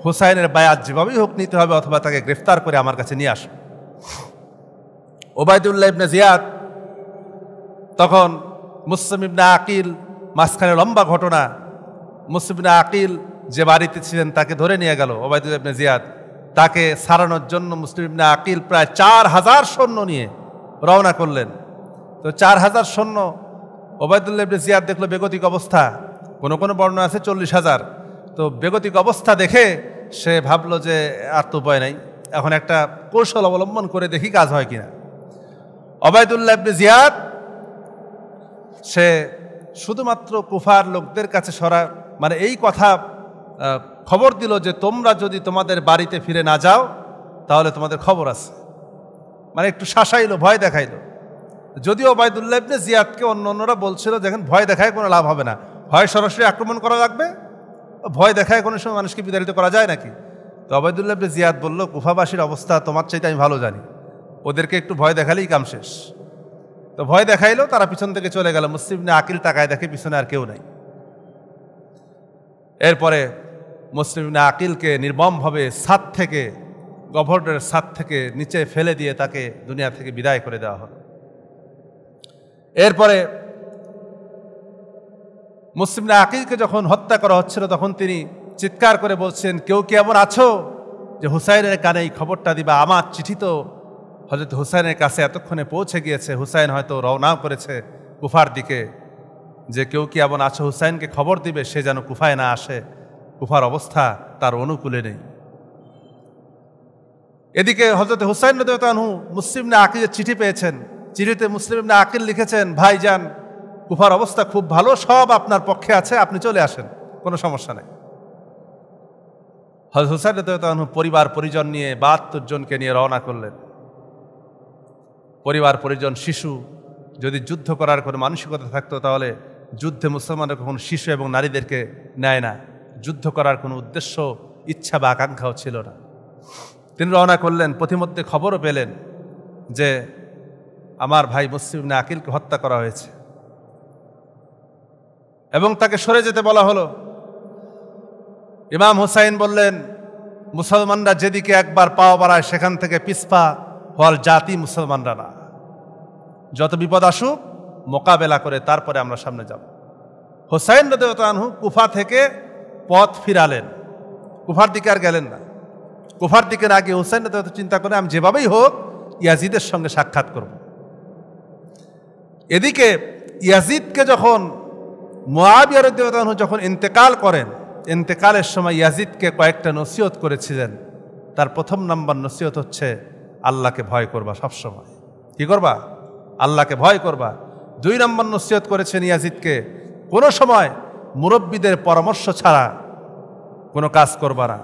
হুসাইনের বায়াত যেভাবেই হোক নিতে হবে, অথবা তাকে গ্রেফতার করে আমার কাছে নিয়ে আসো। ওবায়দুল্লাহ ইবনে জিয়াদ তখন মুসলিম ইবনে আকিল, মাঝখানে লম্বা ঘটনা, মুসলিম ইবনে আকিল যে বাড়িতে ছিলেন তাকে ধরে নিয়ে গেল ওবায়দুল্লাহ ইবনে জিয়াদ। তাকে সারানোর জন্য মুসলিম ইবনে আকিল প্রায় 4000 সৈন্য নিয়ে রওনা করলেন। তো 4000 সৈন্য, ওবায়দুল্লাহ ইবনে জিয়াদ দেখলো বেগতিক অবস্থা, কোনো কোনো বর্ণনা আছে 40,000। তো বেগতিক অবস্থা দেখে সে ভাবলো যে আর তো উপায় নাই, এখন একটা কৌশল অবলম্বন করে দেখি কাজ হয় কিনা। ওবায়দুল্লাহ ইবনে জিয়াদ সে শুধুমাত্র কুফার লোকদের কাছে এই কথা খবর দিল যে তোমরা যদি তোমাদের বাড়িতে ফিরে না যাও তাহলে তোমাদের খবর আছে, একটু শাসাইলো, ভয় দেখাইলো। যদিও ওবায়দুল্লাহ ইবনে জিয়াদকে অন্যরা বলছিল দেখেন ভয় দেখায় কোনো লাভ হবে না, হয় সরাসরি আক্রমণ করা লাগবে, ভয় দেখায় কোনো সময় মানুষকে বিতাড়িত করা যায় নাকি। তো ওবায়দুল্লাহ ইবনে জিয়াদ বলল, কুফাবাসীর অবস্থা তোমার চাইতে আমি ভালো জানি, ওদেরকে একটু ভয় দেখালেই কাম শেষ। তো ভয় দেখাইলো, তারা পিছন থেকে চলে গেল। মুসলিম ইবনে আকিল তাকায় দেখে পিছনে আর কেউ নাই। এরপরে মুসলিম ইবনে আকিলকে নির্মমভাবে গভর্নরের ছাদ থেকে নিচে ফেলে দিয়ে তাকে দুনিয়া থেকে বিদায় করে দেওয়া হলো। এরপরে মুসলিম ইবনে আকিলকে যখন হত্যা করা হচ্ছিল তখন তিনি চিৎকার করে বলছেন, কেউ কি এমন আছো যে হুসাইনের কানে এই খবরটা দিবা? আমার চিঠি তো হযরত হুসাইনের কাছে এতক্ষণে পৌঁছে গিয়েছে, হুসাইন হয়তো রওনা করেছে কুফার দিকে, যে কেউ কি এমন আছো হুসাইনকে খবর দিবে সে যেন কুফায় না আসে, কুফার অবস্থা তার অনুকূলে নেই। এদিকে হযরত হুসাইন রাদিয়াল্লাহু আনহু মুসলিম ইবনে আকিলের চিঠি পেয়েছেন। চিঠিতে মুসলিম ইবনে আকিল লিখেছেন, ভাইজান কুফার অবস্থা খুব ভালো, সব আপনার পক্ষে আছে, আপনি চলে আসেন, কোনো সমস্যা নেই। হযরত হুসাইন রাদিয়াল্লাহু আনহু পরিবার পরিজন নিয়ে 72 জনকে নিয়ে রওনা করলেন। পরিবার পরিজন, শিশু, যদি যুদ্ধ করার কোনো মানসিকতা থাকতো তাহলে যুদ্ধে মুসলমানরা কখনো শিশু এবং নারীদেরকে নেয় না, যুদ্ধ করার কোনো উদ্দেশ্য, ইচ্ছা বা আকাঙ্ক্ষাও ছিল না। তিনি রওনা করলেন। পথিমধ্যে খবরও পেলেন যে আমার ভাই মুসলিম ইবনে আকিলকে হত্যা করা হয়েছে এবং তাকে সরে যেতে বলা হলো। ইমাম হুসাইন বললেন, মুসলমানরা যেদিকে একবার পাও বাড়ায় সেখান থেকে পিছপা হওয়ার জাতি মুসলমানরা না, যত বিপদ আসুক মোকাবেলা করে তারপরে আমরা সামনে যাব। হুসাইন রাদিয়াল্লাহু আনহু কুফা থেকে পথ ফিরালেন, কুফার দিকে আর গেলেন না। কুফার দিকে না গিয়ে হুসাইন রাদিয়াল্লাহু চিন্তা করে আমি যেভাবেই হোক ইয়াজিদের সঙ্গে সাক্ষাৎ করব। এদিকে ইয়াজিদকে যখন মুআবিয়া রাদিয়াল্লাহু আনহু যখন ইন্তেকাল করেন, ইন্তেকালের সময় ইয়াজিদকে কয়েকটা নসিহত করেছিলেন। তার প্রথম নাম্বার নসিহত হচ্ছে আল্লাহকে ভয় করবা, সবসময় কি করবা? আল্লাহকে ভয় করবা। 2 নম্বর নসিহত করেছেন ইয়াজিদকে, কোনো সময় মুরব্বীদের পরামর্শ ছাড়া কোনো কাজ করবা না।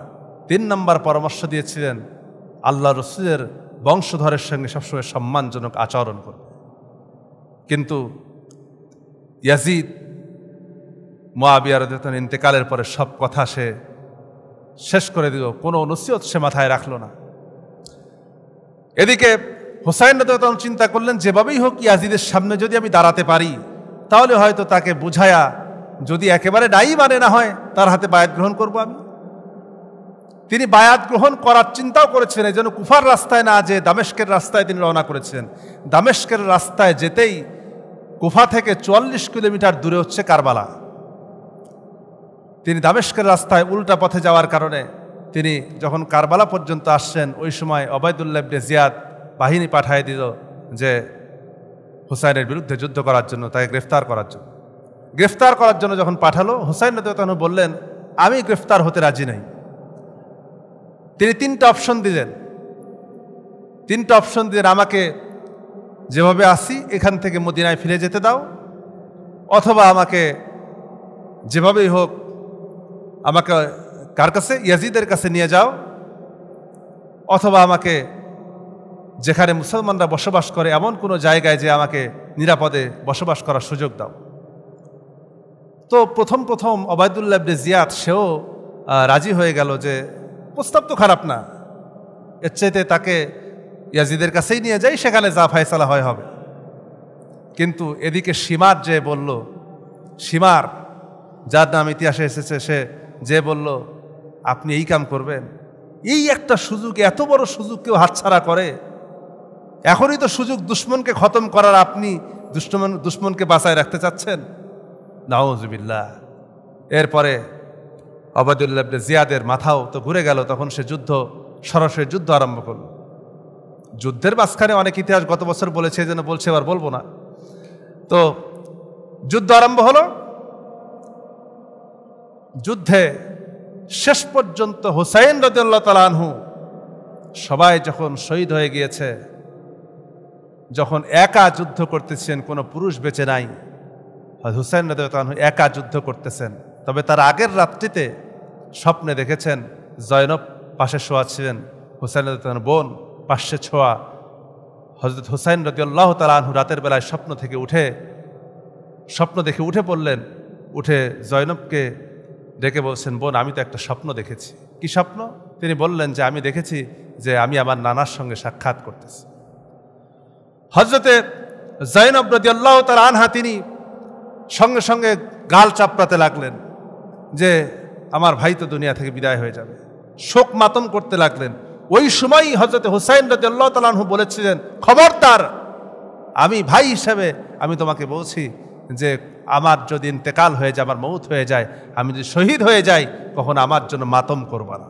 3 নম্বর পরামর্শ দিয়েছিলেন আল্লাহ রসুলের বংশধরের সঙ্গে সবসময় সম্মানজনক আচরণ করবে। কিন্তু ইয়াজিদ মুআবিয়া রাদিয়াল্লাহু আনহু ইন্তেকালের পরে সব কথা সে শেষ করে দিল, কোনো নসিহত সে মাথায় রাখলো না। এদিকে হুসাইন রাদিয়াল্লাহু আনহু চিন্তা করলেন, যেভাবেই হোক ইয়াজিদের সামনে যদি আমি দাঁড়াতে পারি তাহলে হয়তো তাকে বুঝায়া, যদি একেবারে নাই মানে না হয় তার হাতে বায়াত গ্রহণ করব আমি। তিনি বায়াত গ্রহণ করার চিন্তাও করেছেন, এই জন্য কুফার রাস্তায় না যে দামেস্কের রাস্তায় তিনি রওনা করেছিলেন। দামেস্কের রাস্তায় যেতেই কুফা থেকে 44 কিলোমিটার দূরে হচ্ছে কারবালা। তিনি দামেস্কের রাস্তায় উল্টা পথে যাওয়ার কারণে তিনি যখন কারবালা পর্যন্ত আসছেন, ওই সময় ওবায়দুল্লাহ ইবনে জিয়াদ বাহিনী পাঠিয়ে দিল যে হুসাইনের বিরুদ্ধে যুদ্ধ করার জন্য, তাকে গ্রেফতার করার জন্য। গ্রেফতার করার জন্য যখন পাঠালো, হুসাইন রাদিয়াল্লাহু আনহু বললেন আমি গ্রেফতার হতে রাজি নই। তিনি 3টা অপশন দিলেন। 3টা অপশন দিলেন, আমাকে যেভাবে আসি এখান থেকে মদিনায় ফিরে যেতে দাও, অথবা আমাকে যেভাবেই হোক আমাকে কার কাছে? ইয়াজিদের কাছে নিয়ে যাও, অথবা আমাকে যেখানে মুসলমানরা বসবাস করে এমন কোনো জায়গায় যে আমাকে নিরাপদে বসবাস করার সুযোগ দাও। তো প্রথম ওবায়দুল্লাহ ইবনে জিয়াদ সেও রাজি হয়ে গেল যে প্রস্তাব তো খারাপ না, এর চাইতে তাকে ইয়াজিদের কাছেই নিয়ে যাই, সেখানে যা ফায়সালা হয় হবে। কিন্তু এদিকে শিমার যে বলল, শিমার যার নাম ইতিহাসে এসেছে, সে যে বলল আপনি এই কাম করবেন, এই একটা সুযোগ, এত বড় সুযোগ কেউ হাতছাড়া করে? এখনই তো সুযোগ দুশ্মনকে খতম করার, আপনি দুশ্মনকে বাঁচায় রাখতে চাচ্ছেন? নাউজুবিল্লাহ। এরপরে ওবায়দুল্লাহ ইবনে জিয়াদের মাথাও তো ঘুরে গেল, তখন সে সরাসরি যুদ্ধ আরম্ভ করল। যুদ্ধের মাঝখানে অনেক ইতিহাস গত বছর বলেছে, যেন বলছে, এবার বলবো না। তো যুদ্ধ আরম্ভ হলো। যুদ্ধে শেষ পর্যন্ত হুসাইন রাদিয়াল্লাহু তাআলা আনহু সবাই যখন শহীদ হয়ে গিয়েছে, যখন একা যুদ্ধ করতেছেন, কোনো পুরুষ বেঁচে নাই, হুসাইন রাদিয়াল্লাহু তাআলা আনহু একা যুদ্ধ করতেছেন। তবে তার আগের রাত্রিতে স্বপ্নে দেখেছেন জয়নব পাশে শোয়া ছিলেন, হুসাইন রাদিয়াল্লাহু তাআলার বোন পাশে ছোঁয়া। হযরত হুসাইন রাদিয়াল্লাহু তাআলা আনহু রাতের বেলায় স্বপ্ন দেখে উঠে পড়লেন। উঠে জয়নবকে ডেকে বলছেন, বোন আমি তো একটা স্বপ্ন দেখেছি। কি স্বপ্ন? তিনি বললেন যে আমি দেখেছি যে আমি আমার নানার সঙ্গে সাক্ষাৎ করতেছি। হযরতে জয়নব রাদিয়াল্লাহু তাআলা আনহা তিনি সঙ্গে সঙ্গে গাল চাপড়াতে লাগলেন যে আমার ভাই তো দুনিয়া থেকে বিদায় হয়ে যাবে, শোক মাতম করতে লাগলেন। ওই সময়ই হযরতে হুসাইন রাদিয়াল্লাহু তাআলা আনহু বলেছিলেন, খবরদার, আমি ভাই হিসেবে আমি তোমাকে বলছি যে আমার যদি ইন্তেকাল হয়ে যায়, আমার মৌত হয়ে যায়, আমি যদি শহীদ হয়ে যাই, কখনো আমার জন্য মাতম করবা না।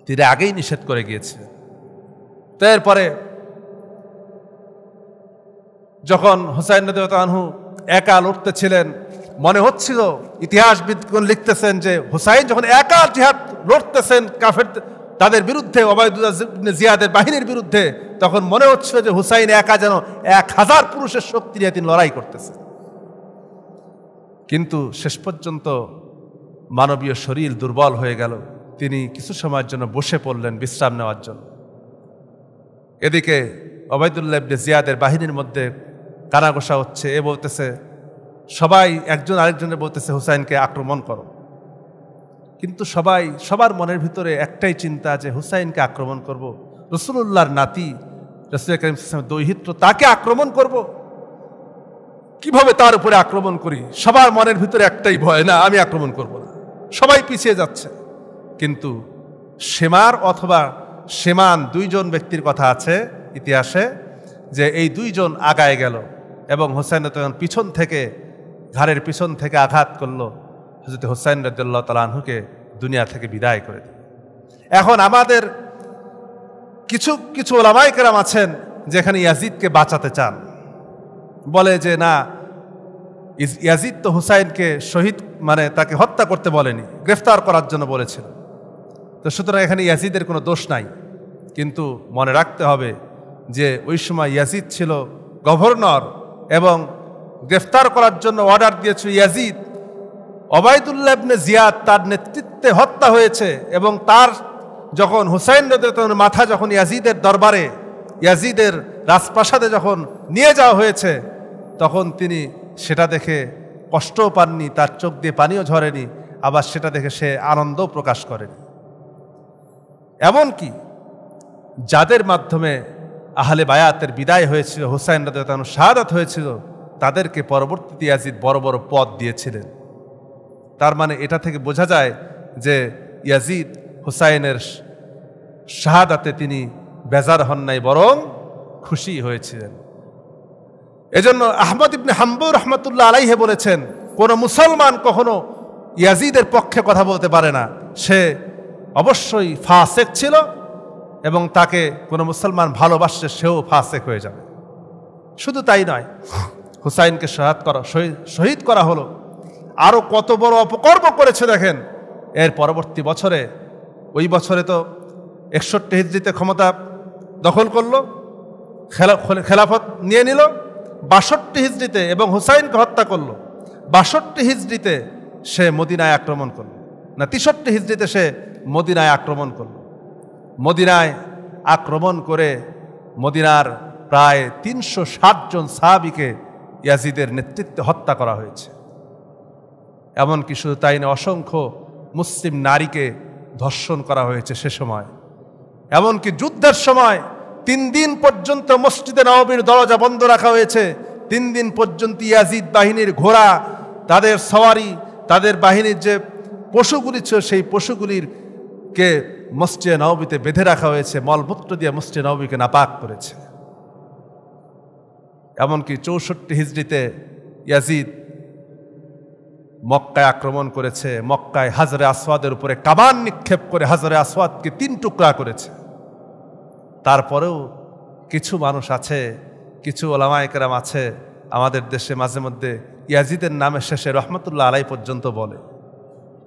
তিনি আগেই নিষেধ করে গিয়েছিলেন। তো এরপরে যখন হুসাইন রাদিয়াল্লাহু আনহু একা লড়তেছিলেন, মনে হচ্ছিল, ইতিহাসবিদগণ লিখতেছেন যে হুসাইন যখন একা জিহাদ লড়তেছেন কাফের তাদের বিরুদ্ধে, ওবায়দুল্লাহ ইবনে জিয়াদের বাহিনীর বিরুদ্ধে, তখন মনে হচ্ছিল যে হুসাইন একা যেন 1000 পুরুষের শক্তি নিয়ে তিনি লড়াই করতেছেন। কিন্তু শেষ পর্যন্ত মানবীয় শরীর দুর্বল হয়ে গেল, তিনি কিছু সময়ের জন্য বসে পড়লেন বিশ্রাম নেওয়ার জন্য। এদিকে ওবায়দুল্লাহ ইবনে জিয়াদের বাহিনীর মধ্যে কানাঘোষা হচ্ছে। এ বলতেছে, সবাই একজন আরেকজনের বলতেছে হুসাইনকে আক্রমণ করো, কিন্তু সবার মনের ভিতরে একটাই চিন্তা যে হুসাইনকে আক্রমণ করব, রাসূলুল্লাহর নাতি, রাসূল কারীম সাল্লাল্লাহু আলাইহি ওয়াসাল্লামের দৌহিত্র, তাকে আক্রমণ করব, কিভাবে তার উপরে আক্রমণ করি? সবার মনের ভিতরে একটাই ভয়, না আমি আক্রমণ করব না। সবাই পিছিয়ে যাচ্ছে। কিন্তু শেমার অথবা শেমান 2 জন ব্যক্তির কথা আছে ইতিহাসে, যে এই 2 জন আগায় গেল এবং হুসাইন তখন পিছন থেকে, ঘাড়ের পিছন থেকে আঘাত করলো, হযরত হুসাইন রাদিয়াল্লাহু তাআলা আনহুকে দুনিয়া থেকে বিদায় করে দিল। এখন আমাদের কিছু কিছু ওলামায়ে কেরাম আছেন যেখানে ইয়াজিদকে বাঁচাতে চান, বলে যে না, ইয়াজিদ তো হুসাইনকে শহীদ মানে তাকে হত্যা করতে বলেনি, গ্রেফতার করার জন্য বলেছিল। তো সুতরাং এখানে ইয়াজিদের কোনো দোষ নাই। কিন্তু মনে রাখতে হবে যে ওই সময় ইয়াজিদ ছিল গভর্নর এবং গ্রেফতার করার জন্য অর্ডার দিয়েছিল ইয়াজিদ। ওবায়দুল্লাহ ইবনে জিয়াদ তার নেতৃত্বে হত্যা হয়েছে এবং তার যখন হুসাইন রাদিয়াল্লাহু মাথা যখন ইয়াজিদের দরবারে, ইয়াজিদের রাজপ্রাসাদে যখন নিয়ে যাওয়া হয়েছে, তখন তিনি সেটা দেখে কষ্টও পাননি, তার চোখ দিয়ে পানিও ঝরেনি, আবার সেটা দেখে সে আনন্দও প্রকাশ করেনি। এমনকি যাদের মাধ্যমে আহলে বায়াতের বিদায় হয়েছিল, হুসাইন রাদিয়াল্লাহু আনহু শাহাদাত হয়েছিল, তাদেরকে পরবর্তীতে ইয়াজিদ বড় বড় পদ দিয়েছিলেন। তার মানে এটা থেকে বোঝা যায় যে ইয়াজিদ হুসাইনের শাহাদাতে তিনি বেজার হন নাই, বরং খুশি হয়েছিলেন। এজন্য আহমদ ইবনে হাম্বল রহমতুল্লাহ আলাইহি বলেছেন, কোন মুসলমান কখনো ইয়াজিদের পক্ষে কথা বলতে পারে না, সে অবশ্যই ফাসেক ছিল এবং তাকে কোনো মুসলমান ভালোবাসছে সেও ফাসেক হয়ে যাবে। শুধু তাই নয়, হুসাইনকে শহীদ করা হলো, আরো কত বড় অপকর্ম করেছে দেখেন। এর পরবর্তী বছরে, ওই বছরে তো 61 হিজরিতে ক্ষমতা দখল করলো, খেলাফত নিয়ে নিল। 62 হিজরিতে এবং হুসাইনকে হত্যা করলো। 62 হিজরিতে সে মদিনায় আক্রমণ করলো, না 63 হিজরিতে সে মদিনায় আক্রমণ করলো। মদিনায় আক্রমণ করে মদিনার প্রায় 360 জন সাহাবীকে ইয়াজিদের নেতৃত্বে হত্যা করা হয়েছে। এমনকি শুধু তাই না, অসংখ্য মুসলিম নারীকে ধর্ষণ করা হয়েছে সে সময়। এমনকি যুদ্ধের সময় 3 দিন পর্যন্ত মসজিদে নববীর দরজা বন্ধ রাখা হয়েছে। 3 দিন পর্যন্ত ইয়াজিদ বাহিনীর ঘোড়া, তাদের সওয়ারি, তাদের বাহিনীর যে পশুগুলি ছিল, সেই পশুগুলিকে মসজিদে নববীতে বেঁধে রাখা হয়েছে, মলমূত্র দিয়ে মসজিদে নববীকে নাপাক করেছে। এমনকি 64 হিজরিতে ইয়াজিদ মক্কায় আক্রমণ করেছে। মক্কায় হাজরে আসওয়াদের উপরে কামান নিক্ষেপ করে হাজরে আসওয়াদকে 3 টুকরা করেছে। তারপরেও কিছু মানুষ আছে, কিছু ওলামায়ে কেরাম আছে আমাদের দেশে মাঝে মধ্যে ইয়াজিদের নামে শেষে রহমতুল্লাহ আলাই পর্যন্ত বলে।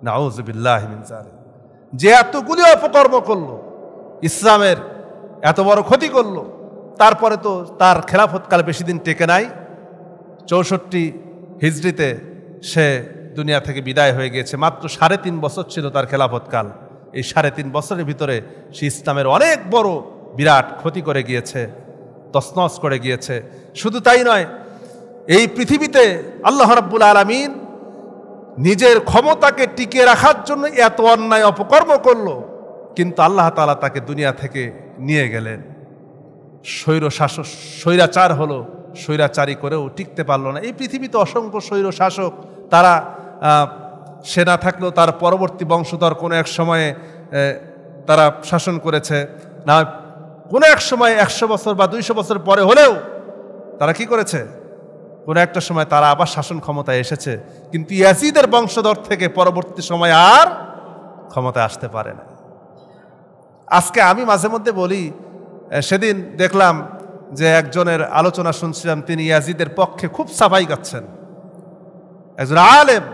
নাউযু বিল্লাহি মিন যালিক। যে এতগুলি অপকর্ম করলো, ইসলামের এত বড় ক্ষতি করলো, তারপরে তো তার খেলাফতকাল বেশি দিন টেকে নাই। 64 হিজরিতে সে দুনিয়া থেকে বিদায় হয়ে গিয়েছে। মাত্র 3.5 বছর ছিল তার খেলাফতকাল। এই 3.5 বছরের ভিতরে সে ইসলামের অনেক বড় বিরাট ক্ষতি করে গিয়েছে, তছনছ করে গিয়েছে। শুধু তাই নয়, এই পৃথিবীতে আল্লাহ রাব্বুল আলামিন নিজের ক্ষমতাকে টিকিয়ে রাখার জন্য এত অন্যায় অপকর্ম করলো, কিন্তু আল্লাহ তাআলা তাকে দুনিয়া থেকে নিয়ে গেলেন। স্বৈরাচার হলো, স্বৈরাচারী করেও টিকতে পারলো না। এই পৃথিবীতে অসংখ্য স্বৈর শাসক, তারা সেনা থাকলেও তার পরবর্তী বংশধর কোনো এক সময়ে তারা শাসন করেছে, না কোনো এক সময় 100 বছর বা 200 বছর পরে হলেও তারা কি করেছে, কোনো একটা সময় তারা আবার শাসন ক্ষমতায় এসেছে। কিন্তু ইয়াজিদের বংশধর থেকে পরবর্তী সময় আর ক্ষমতায় আসতে পারে না। আজকে আমি মাঝে মধ্যে বলি, সেদিন দেখলাম যে একজনের আলোচনা শুনছিলাম, তিনি ইয়াজিদের পক্ষে খুব সাফাই গাচ্ছেন, একজন আলেম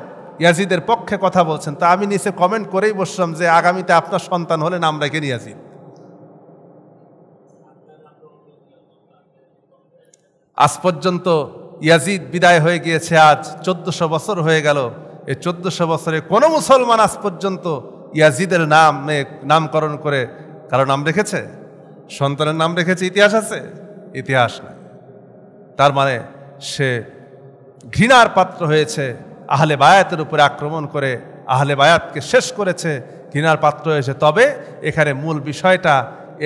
ইয়াজিদের পক্ষে কথা বলছেন। তা আমি নিচে কমেন্ট করেই বসলাম যে আগামীতে আপনার সন্তান হলে নাম রেখে ইয়াজিদ। আজ পর্যন্ত ইয়াজিদ বিদায় হয়ে গিয়েছে, আজ 1400 বছর হয়ে গেল। এই 1400 বছরে কোনো মুসলমান আজ পর্যন্ত ইয়াজিদের নামকরণ করে কারো নাম রেখেছে? সন্তানের নাম রেখেছে? ইতিহাস আছে? ইতিহাস নাই। তার মানে সে ঘৃণার পাত্র হয়েছে, আহলে বায়াতের উপরে আক্রমণ করে আহলে বায়াতকে শেষ করেছে, ঘৃণার পাত্র হয়েছে। তবে এখানে মূল বিষয়টা,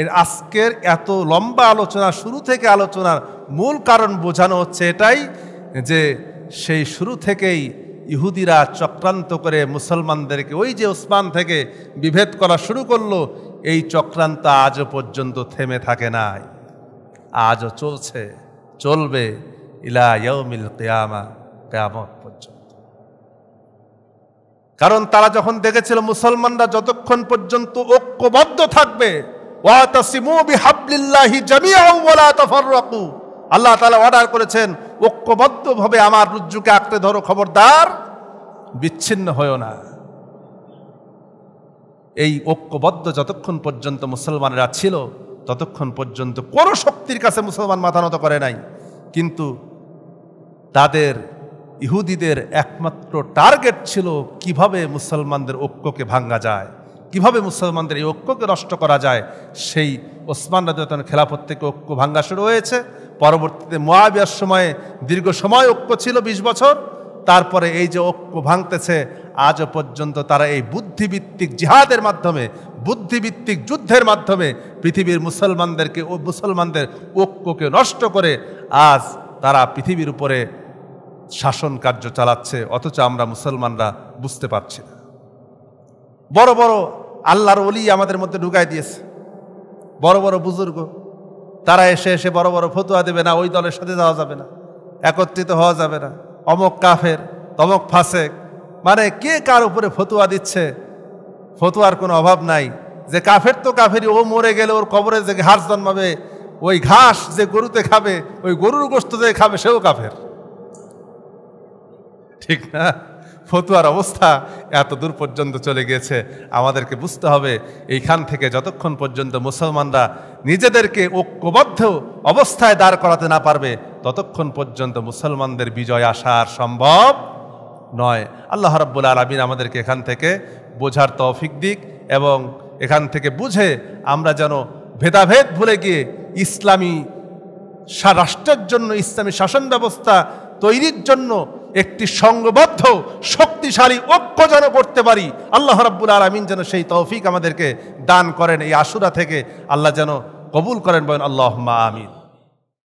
এর আজকের এত লম্বা আলোচনা, শুরু থেকে আলোচনার মূল কারণ বোঝানো হচ্ছে এটাই যে সেই শুরু থেকেই ইহুদিরা চক্রান্ত করে মুসলমানদেরকে, ওই যে ওসমান থেকে বিভেদ করা শুরু করলো, এই চক্রান্ত আজও পর্যন্ত থেমে থাকে নাই, আজও চলছে, চলবে ইলা ইয়াউমিল কিয়ামা, কিয়ামত পর্যন্ত। কারণ তারা যখন দেখেছিল মুসলমানরা যতক্ষণ পর্যন্ত ঐক্যবদ্ধ থাকবে, ওয়াতাসিমু বিহাবলিল্লাহি জামিআন ওয়া লা তাফাররাকু। আল্লাহ তাআলা অর্ডার করেছেন ঐক্যবদ্ধভাবে আমার রজ্জুকে আঁকড়ে ধরো, খবরদার বিচ্ছিন্ন হয়ো না। এই ঐক্যবদ্ধ যতক্ষণ পর্যন্ত মুসলমানেরা ছিল ততক্ষণ পর্যন্ত কোনো শক্তির কাছে মুসলমান মাথা নত করে নাই। কিন্তু তাদের ইহুদিদের একমাত্র টার্গেট ছিল কিভাবে মুসলমানদের ঐক্যকে ভাঙ্গা যায়, কিভাবে মুসলমানদের এই ঐক্যকে নষ্ট করা যায়। সেই ওসমান রাদিয়াল্লাহু আনহু খেলাফত থেকে ঐক্য ভাঙ্গা শুরু হয়েছে। পরবর্তীতে মুআবিয়ার সময়ে দীর্ঘ সময় ঐক্য ছিল 20 বছর। তারপরে এই যে ঐক্য ভাঙতেছে আজও পর্যন্ত তারা এই বুদ্ধিভিত্তিক জিহাদের মাধ্যমে, বুদ্ধিভিত্তিক যুদ্ধের মাধ্যমে পৃথিবীর মুসলমানদেরকে ও মুসলমানদের ঐক্যকে নষ্ট করে আজ তারা পৃথিবীর উপরে শাসন কার্য চালাচ্ছে, অথচ আমরা মুসলমানরা বুঝতে পারছি না। বড় বড় আল্লাহর ওলি আমাদের মধ্যে ঢুকাই দিয়েছে, বড় বড় বুজুর্গ, তারা এসে এসে বড় বড় ফতোয়া দেবে, না ওই দলের সাথে যাওয়া যাবে না, একত্রিত হওয়া যাবে না, অমক কাফের তমক ফাসেক। মানে কে কার উপরে ফতোয়া দিচ্ছে, ফতোয়ার কোনো অভাব নাই। যে কাফের তো কাফেরই, ও মরে গেলে ওর কবরে যে ঘাস জন্মাবে, ওই ঘাস যে গরুতে খাবে, ওই গরুর গোশত যে খাবে সেও কাফের, ঠিক না? ফতুয়ার অবস্থা এত দূর পর্যন্ত চলে গিয়েছে। আমাদেরকে বুঝতে হবে এইখান থেকে যতক্ষণ পর্যন্ত মুসলমানরা নিজেদেরকে ঐক্যবদ্ধ অবস্থায় দাঁড় করাতে না পারবে ততক্ষণ পর্যন্ত মুসলমানদের বিজয় আসা আর সম্ভব নয়। আল্লাহ রাব্বুল আলামিন আমাদেরকে এখান থেকে বোঝার তৌফিক দিক, এবং এখান থেকে বুঝে আমরা যেন ভেদাভেদ ভুলে গিয়ে ইসলামী রাষ্ট্রের জন্য, ইসলামী শাসন ব্যবস্থা তৈরির জন্য একটি সংঘবদ্ধ শক্তিশালী ঐক্য যেন করতে পারি। আল্লাহ রাব্বুল আলামিন যেন সেই তৌফিক আমাদেরকে দান করেন। এই আশুরা থেকে আল্লাহ যেন কবুল করেন, বলেন আল্লাহুম্মা আমিন।